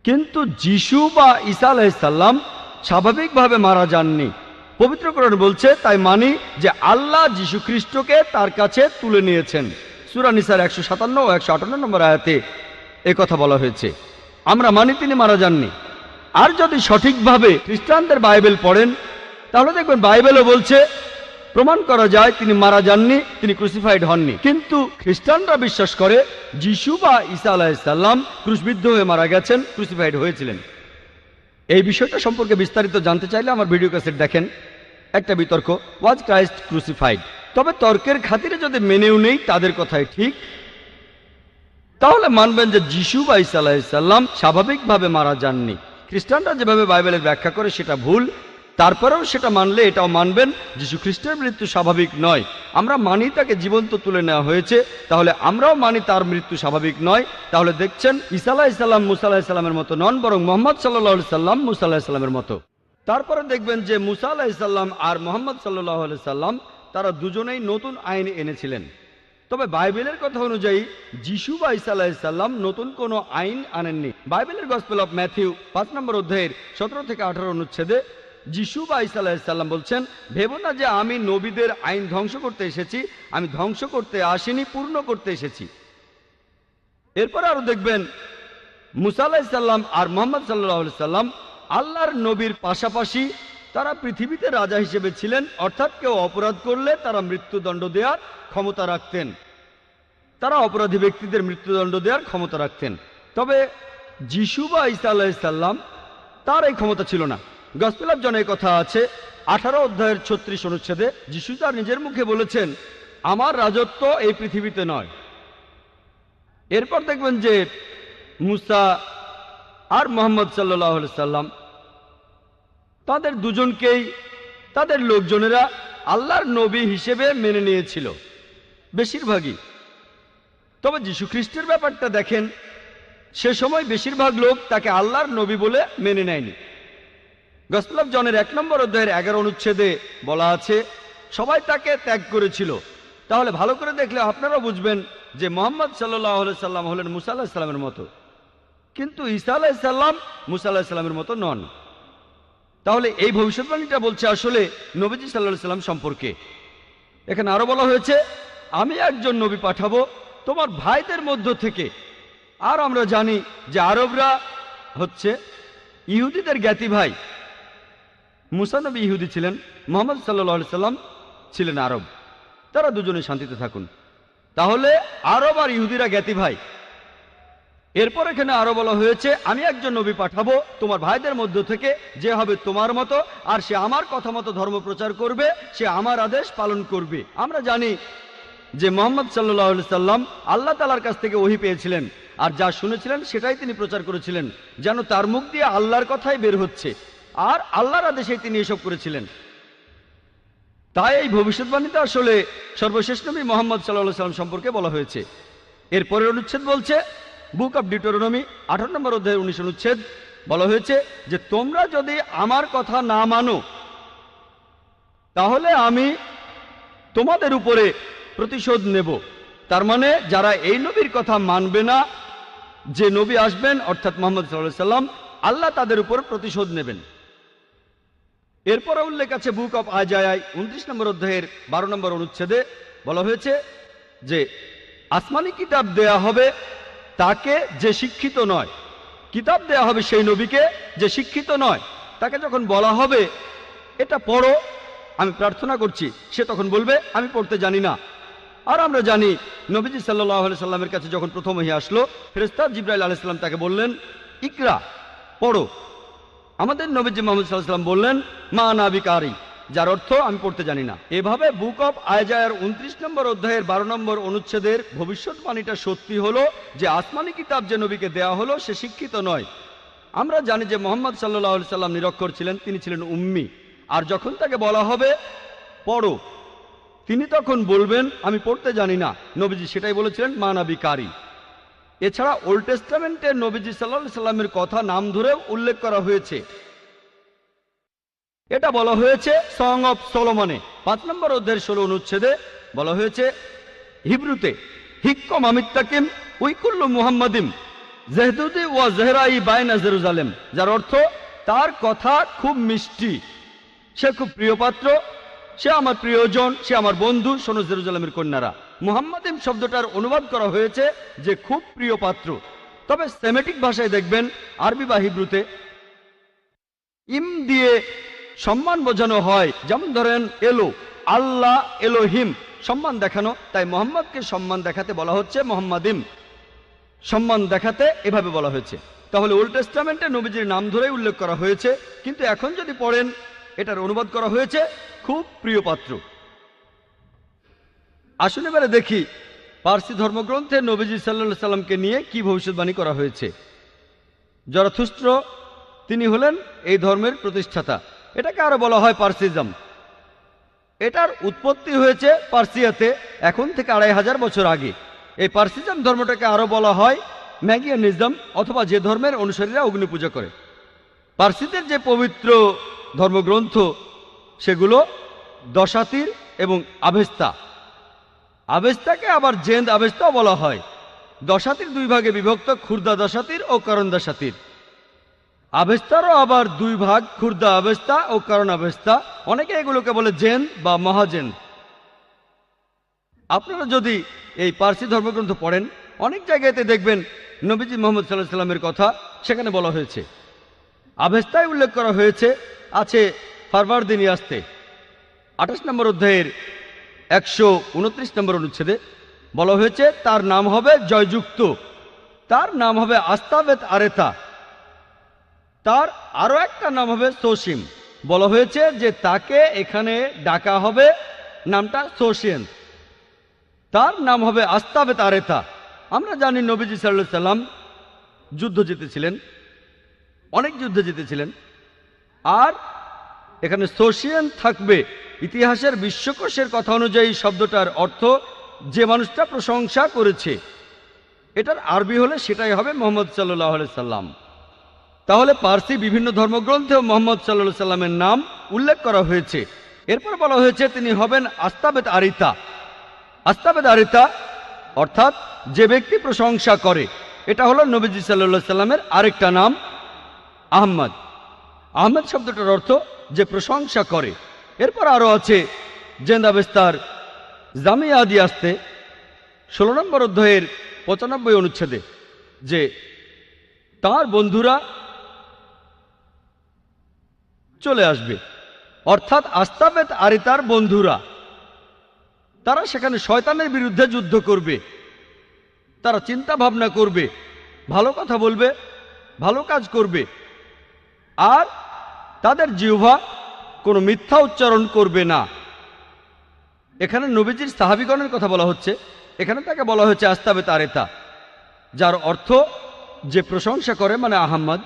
কিন্তু যিশু বা ঈসা আলাইহিস সালাম স্বাভাবিকভাবে মারা যাননি। পবিত্র কোরআন বলছে, তাই মানি যে আল্লাহ যিশু খ্রিস্টকে তার কাছে তুলে নিয়েছেন। সূরা নিসার 157 ও 158 নম্বর আয়াতে কথা বলা হয়েছে। আমরা মানি তিনি মারা যাননি। আর যদি সঠিকভাবে খ্রিস্টানদের বাইবেল পড়েন, তাহলে দেখবেন বাইবেলও বলছে, প্রমাণ করা যায় তিনি মারা যাননি, তিনি ক্রুসিফাইড হননি। কিন্তু খ্রিস্টানরা বিশ্বাস করে যিশু বা ঈসা আলাইহিস সালাম ক্রুশবিদ্ধ হয়ে মারা গেছেন, ক্রুসিফাইড হয়েছিলেন। এই বিষয়টা সম্পর্কে বিস্তারিত জানতে চাইলে আমার ভিডিও ক্যাসেট দেখেন, একটা বিতর্ক, ওয়াজ ক্রাইস্ট ক্রুসিফাইড। তবে তর্কের খাতিরে যদি মেনেও নেই তাদের কথাই ঠিক, তাহলে মানবেন যে যিশু বা ঈসা আলাইহিস সালাম স্বাভাবিকভাবে মারা যাননি। খ্রিস্টানরা যেভাবে বাইবেলের ব্যাখ্যা করে সেটা ভুল, তারপরেও সেটা মানলে এটাও মানবেন যিশু খ্রিস্টের মৃত্যু স্বাভাবিক নয়। আমরা মানি তাকে জীবন্ত তুলে নেওয়া হয়েছে, তাহলে আমরাও মানি তার মৃত্যু স্বাভাবিক নয়। তাহলে দেখছেন ঈসা আলাইহিস সালাম মুসা আলাইহিস সালামের মতো নন, বরং মুহাম্মদ সাল্লাল্লাহু আলাইহি সাল্লাম মুসা আলাইহিস সালামের মতো। তারপরে দেখবেন যে মুসা আলাইহিস সালাম আর মুহাম্মদ সাল্লাল্লাহু আলাইহি সাল্লাম তারা দুজনেই নতুন আইন এনেছিলেন। তবে বাইবেলের কথা অনুযায়ী যিশু বা ঈসা আলাইহিস সালাম নতুন কোনো আইন আনেননি। বাইবেলের গসপেল অফ ম্যাথিউ 5 নম্বর অধ্যায়ের 17 থেকে 18 অনুচ্ছেদে যিশু বা ঈসা আলাইহিস সালাম বলছেন, ভেবো না যে আমি নবীদের আইন ধ্বংস করতে এসেছি, আমি ধ্বংস করতে আসিনি, পূর্ণ করতে এসেছি। এরপর আরো দেখবেন মুসা আলাইহিস সালাম আর মুহাম্মদ সাল্লাল্লাহু আলাইহি সাল্লাম আল্লাহর নবীর পাশাপাশি তারা পৃথিবীতে রাজা হিসেবে ছিলেন, অর্থাৎ কেউ অপরাধ করলে তারা মৃত্যুদণ্ড দেওয়ার ক্ষমতা রাখতেন, তারা অপরাধী ব্যক্তিদের মৃত্যুদণ্ড দেওয়ার ক্ষমতা রাখতেন। তবে যিশু বা ঈসা আলাইহিস সালাম তার এই ক্ষমতা ছিল না। গসপেল অফ জনে কথা আছে 18 অধ্যায়ের 36 অনুচ্ছেদে, যিশু তার নিজের মুখে বলেছেন, আমার রাজত্ব এই পৃথিবীতে নয়। এরপর দেখবেন যে মুসা আর মুহাম্মদ সাল্লাল্লাহু আলাইহি সাল্লাম তাদের দুজনকেই তাদের লোকজনেরা আল্লাহর নবী হিসেবে মেনে নিয়েছিল, বেশিরভাগই। তবে যিশু খ্রিস্টের ব্যাপারটা দেখেন, সে সময় বেশিরভাগ লোক তাকে আল্লাহর নবী বলে মেনে নেয়নি। গসপেল অফ জনের 1 নম্বর অধ্যায়ের 11 অনুচ্ছেদে বলা আছে, সবাই তাকে ত্যাগ করেছিল। তাহলে ভালো করে দেখলে আপনারা বুঝবেন যে মুহাম্মদ সাল্লাল্লাহু আলাইহি সাল্লাম হলেন মুসা আলাইহিস সালামের মতো, কিন্তু ঈসা আলাইহিস সালাম মুসা আলাইহিস সালামের মতো নন। তাহলে এই ভবিষ্যৎবাণীটা বলছে আসলে নবীজি সাল্লাল্লাহু আলাইহি সাল্লাম সম্পর্কে। এখানে আরো বলা হয়েছে, আমি একজন নবী পাঠাবো তোমার ভাইদের মধ্য থেকে। আর আমরা জানি যে আরবরা হচ্ছে ইহুদিদের জ্ঞাতি ভাই। মুসা নবী ইহুদি ছিলেন, মুহাম্মদ সাল্লাল্লাহু আলাইহি সাল্লাম ছিলেন আরব। তারা দুজনে শান্তিতে থাকুন। তাহলে আরব আর ইহুদিরা জ্ঞাতি ভাই। এরপর এখানে আরো বলা হয়েছে, আমি একজন নবী পাঠাবো তোমার ভাইদের মধ্য থেকে, যে হবে তোমার মতো, আর সে আমার কথা মতো ধর্ম প্রচার করবে, সে আমার আদেশ পালন করবে। আমরা জানি যে মুহাম্মদ সাল্লাল্লাহু আলাইহি সাল্লাম আল্লাহ তাআলার কাছ থেকে ওহী পেয়েছিলেন, আর যা শুনেছিলেন সেটাই তিনি প্রচার করেছিলেন, যেন তার মুখ দিয়ে আল্লাহর কথাই বের হচ্ছে, আর আল্লাহর আদেশেই তিনি এসব করেছিলেন। তাই এই ভবিষ্যৎবাণীতে আসলে সর্বশেষ নবী মুহাম্মদ সাল্লাল্লাহু আলাইহি সাল্লাম সম্পর্কে বলা হয়েছে। এরপরের অনুচ্ছেদ বলছে, বুক অব ডিউটেরোনমি 18 নম্বর অধ্যায়ের 19 অনুচ্ছেদ বলা হয়েছে যে তোমরা যদি আমার কথা না মানো, তাহলে আমি তোমাদের উপরে প্রতিশোধ নেব। তার মানে যারা এই নবীর কথা মানবে না, যে নবী আসবেন অর্থাৎ মুহাম্মদ সাল্লাল্লাহু আলাইহি সাল্লাম, আল্লাহ তাদের উপর প্রতিশোধ নেবেন। এরপরে উল্লেখ আছে বুক অফ আইজায়া 29 নম্বর অধ্যায়ের 12 নম্বর অনুচ্ছেদে বলা হয়েছে যে আসমানি কিতাব দেয়া হবে তাকে যে শিক্ষিত নয়। কিতাব দেয়া হবে সেই নবীকে যে শিক্ষিত নয়। তাকে যখন বলা হবে এটা পড়ো, আমি প্রার্থনা করছি, সে তখন বলবে আমি পড়তে জানি না। আর আমরা জানি নবীজি সাল্লাল্লাহু আলাইহি সাল্লামের কাছে যখন প্রথম ওহী আসলো, ফেরেশতা জিবরাইল আলাইহিস সালাম তাকে বললেন ইকরা, পড়ো। আমাদের নবীজি মুহাম্মদ সাল্লাল্লাহু আলাইহি সাল্লাম বললেন মা আনা বিকারি, যার অর্থ আমি পড়তে জানি না। এভাবে বুক অফ আইজায়ার 29 নম্বর অধ্যায়ের 12 নম্বর অনুচ্ছেদের ভবিষ্যৎবাণীটা সত্যি হলো যে আসমানি কিতাব যে নবীকে দেয়া হলো সে শিক্ষিত নয়। আমরা জানি যে মুহাম্মদ সাল্লাল্লাহু আলাইহি সাল্লাম নিরক্ষর ছিলেন, তিনি ছিলেন উম্মি। আর যখন তাকে বলা হবে পড়ো, তিনি তখন বলবেন আমি পড়তে জানি না। নবীজি সেটাই বলেছিলেন মা আনা বিকারি। এছাড়া ওল্ড টেস্টামেন্টে নবীজি সাল্লাল্লাহু আলাইহি সাল্লামের কথা নাম ধরেও উল্লেখ করা হয়েছে। এটা বলা হয়েছে সং অফ সলোমনে 5 নম্বর অধ্যায়ের 16 অনুচ্ছেদে বলা হয়েছে হিব্রুতে হিক্কম আমিত্তাকিম উইকুল্লু মুহাম্মাদিম জেহদুদি ওয়া জেহরাই বাইনা জেরুজালেম, যার অর্থ তার কথা খুব মিষ্টি, সে খুব প্রিয় পাত্র, সে আমার প্রিয়জন, সে আমার বন্ধু, শোনো জেরুজালেমের কন্যারা। মুহাম্মাদিম শব্দটার অনুবাদ করা হয়েছে যে খুব প্রিয় পাত্র। তবে সেমেটিক ভাষায় দেখবেন আরবি বা হিব্রুতে ইম দিয়ে সম্মান বোঝানো হয়। যেমন ধরেন এলো, আল্লাহ এলোহিম, সম্মান দেখানো, তাই মোহাম্মদকে সম্মান দেখাতে বলা হচ্ছে মোহাম্মদিম, সম্মান দেখাতে এভাবে বলা হয়েছে। তাহলে ওল্ড টেস্টামেন্টে নবীজির নাম ধরেই উল্লেখ করা হয়েছে, কিন্তু এখন যদি পড়েন এটার অনুবাদ করা হয়েছে খুব প্রিয় পাত্র। আসুন এবারে দেখি পার্সি ধর্মগ্রন্থে নবীজি সাল্লাল্লাহু আলাইহি সাল্লামকে নিয়ে কি ভবিষ্যৎবাণী করা হয়েছে। জরাথুস্ত্র, তিনি হলেন এই ধর্মের প্রতিষ্ঠাতা। এটাকে আরো বলা হয় পার্সিজম। এটার উৎপত্তি হয়েছে পার্সিয়াতে এখন থেকে 2500 বছর আগে। এই পার্সিজম ধর্মটাকে আরো বলা হয় ম্যাগিয়ানিজম, অথবা যে ধর্মের অনুসারীরা অগ্নি পূজা করে। পার্সিদের যে পবিত্র ধর্মগ্রন্থ সেগুলো দশাতির এবং আভেস্তা। আভেস্তাকে আবার জেন্দ আভেস্তাও বলা হয়। দশাতির দুই ভাগে বিভক্ত, খুর্দা দশাতির ও করণ দশাতির। আভেস্তারও আবার দুই ভাগ, খুর্দা আভেস্তা ও করণ আভেস্তা। অনেকে এগুলোকে বলে জেন বা মহাজেন। আপনারা যদি এই পার্সি ধর্মগ্রন্থ পড়েন অনেক জায়গাতে দেখবেন নবীজি মুহাম্মদ সাল্লাল্লাহু আলাইহি সাল্লামের কথা সেখানে বলা হয়েছে। আভেস্তায় উল্লেখ করা হয়েছে আছে ফারভারদিনী আসতে 28 নম্বর অধ্যায়ের 129 নম্বর অনুচ্ছেদে বলা হয়েছে তার নাম হবে জয়যুক্ত, তার নাম হবে আস্তাবেত আরেতা, তার আরো একটা নাম হবে সোসিম। বলা হয়েছে যে তাকে এখানে ডাকা হবে নামটা সোসিয়েন, তার নাম হবে আস্তাবেত আরেতা। আমরা জানি নবীজি সাল্লাল্লাহু আলাইহি সাল্লাম যুদ্ধ জিতেছিলেন, অনেক যুদ্ধে জিতেছিলেন। আর এখানে সোসিয়েন থাকবে। ইতিহাসের বিশ্বকোষের কথা অনুযায়ী শব্দটার অর্থ যে মানুষটা প্রশংসা করেছে। এটার আরবি হলে সেটাই হবে মুহাম্মদ সাল্লাল্লাহু আলাইহি সাল্লাম। তাহলে পার্সি বিভিন্ন ধর্মগ্রন্থেও মুহাম্মদ সাল্লাল্লাহু আলাইহি সাল্লামের নাম উল্লেখ করা হয়েছে। এরপর বলা হয়েছে তিনি হবেন আস্তাবেত আরিতা। আস্তাবেত আরিতা অর্থাৎ যে ব্যক্তি প্রশংসা করে। এটা হলো নবীজি সাল্লাল্লাহু আলাইহি সাল্লামের আরেকটা নাম আহমদ। আহমদ শব্দটার অর্থ যে প্রশংসা করে। এরপর আরো আছে জেন্দাবেস্তার জামিয়া আদি আসতে 16 নম্বর অধ্যায়ের 95 অনুচ্ছেদে যে তার বন্ধুরা চলে আসবে, অর্থাৎ আস্তাবেত আরিতার বন্ধুরা। তারা সেখানে শয়তানের বিরুদ্ধে যুদ্ধ করবে, তারা চিন্তা ভাবনা করবে, ভালো কথা বলবে, ভালো কাজ করবে, আর তাদের জিহ্বা কোনো মিথ্যা উচ্চারণ করবে না। এখানে নবীজির সাহাবীগণের কথা বলা হচ্ছে। এখানে তাকে বলা হয়েছে আস্তাবেত আরেতা, যার অর্থ যে প্রশংসা করে, মানে আহমদ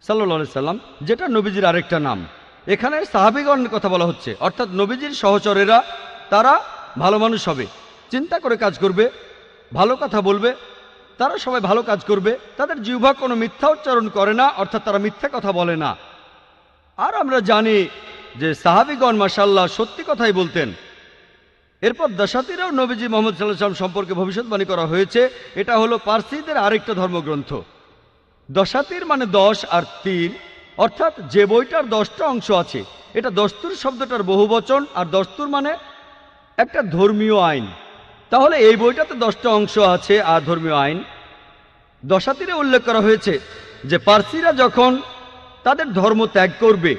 সাল্লাল্লাহু আলাইহি সাল্লাম, যেটা নবীজির আরেকটা নাম। এখানে সাহাবীগণের কথা বলা হচ্ছে, অর্থাৎ নবীজির সহচরেরা। তারা ভালো মানুষ হবে, চিন্তা করে কাজ করবে, ভালো কথা বলবে, তারা সবাই ভালো কাজ করবে, তাদের জিহ্বা কোনো মিথ্যা উচ্চারণ করে না, অর্থাৎ তারা মিথ্যা কথা বলে না। আর আমরা জানি যে সাহাবীগণ মাশাআল্লাহ সত্যি কথাই বলতেন। এরপর দাসাতিরাও নবীজি মোহাম্মদ সাল্লাল্লাহু আলাইহি ওয়াসাল্লাম সম্পর্কে ভবিষ্যৎবাণী করা হয়েছে। এটা হলো পার্সিদের আরেকটা ধর্মগ্রন্থ। দশাতির মানে 10 আর তীর, অর্থাৎ যে বইটার 10টা অংশ আছে। এটা দস্তুর শব্দটার বহুবচন, আর দস্তুর মানে একটা ধর্মীয় আইন। তাহলে এই বইটাতে 10টা অংশ আছে আর ধর্মীয় আইন। দশাতিরে উল্লেখ করা হয়েছে যে পার্সিরা যখন তাদের ধর্ম ত্যাগ করবে,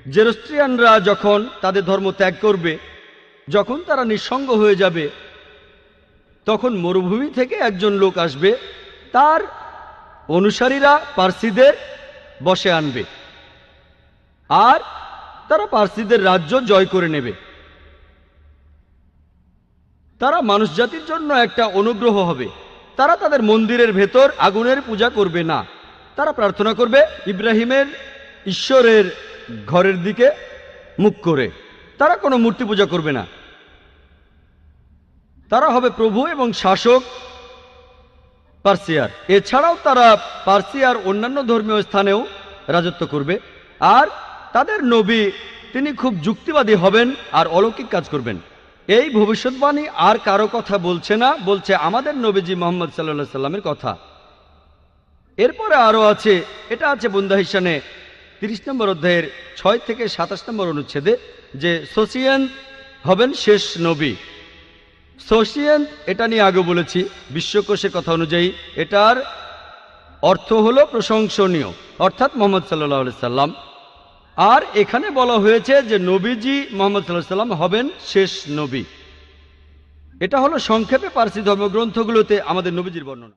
জেরস্ট্রিয়ানরা যখন তাদের ধর্ম ত্যাগ করবে, যখন তারা নিঃসঙ্গ হয়ে যাবে, তখন মরুভূমি থেকে একজন লোক আসবে, তার অনুসারীরা পার্সিদের বশে আনবে আর তারা পার্সিদের রাজ্য জয় করে নেবে। তারা মানুষ জাতির জন্য একটা অনুগ্রহ হবে। তারা তাদের মন্দিরের ভেতর আগুনের পূজা করবে না, তারা প্রার্থনা করবে ইব্রাহিমের ঈশ্বরের ঘরের দিকে মুখ করে। তারা কোনো মূর্তি পূজা করবে না। তারা হবে প্রভু এবং শাসক পার্সিয়ার। এছাড়াও তারা পার্সিয়ার অন্যান্য ধর্মীয় স্থানেও রাজত্ব করবে। আর তাদের নবী, তিনি খুব যুক্তিবাদী হবেন আর অলৌকিক কাজ করবেন। এই ভবিষ্যৎবাণী আর কারো কথা বলছে না, বলছে আমাদের নবীজি মুহাম্মদ সাল্লাল্লাহু আলাইহি সাল্লামের কথা। এরপরে আরও আছে, এটা আছে বুন্দাহিসানে 30 নম্বর অধ্যায়ের 6 থেকে 27 নম্বর অনুচ্ছেদে, যে সোসিয়ান হবেন শেষ নবী। সোসিয়ান, এটা নিয়ে আগে বলেছি, বিশ্বকোষের কথা অনুযায়ী এটার অর্থ হলো প্রশংসনীয়, অর্থাৎ মুহাম্মদ সাল্লাল্লাহু আলাইহি সাল্লাম। আর এখানে বলা হয়েছে যে নবীজি মুহাম্মদ সাল্লাল্লাহু আলাইহি সাল্লাম হবেন শেষ নবী। এটা হলো সংক্ষেপে পার্সি ধর্মগ্রন্থগুলোতে আমাদের নবীজির বর্ণনা।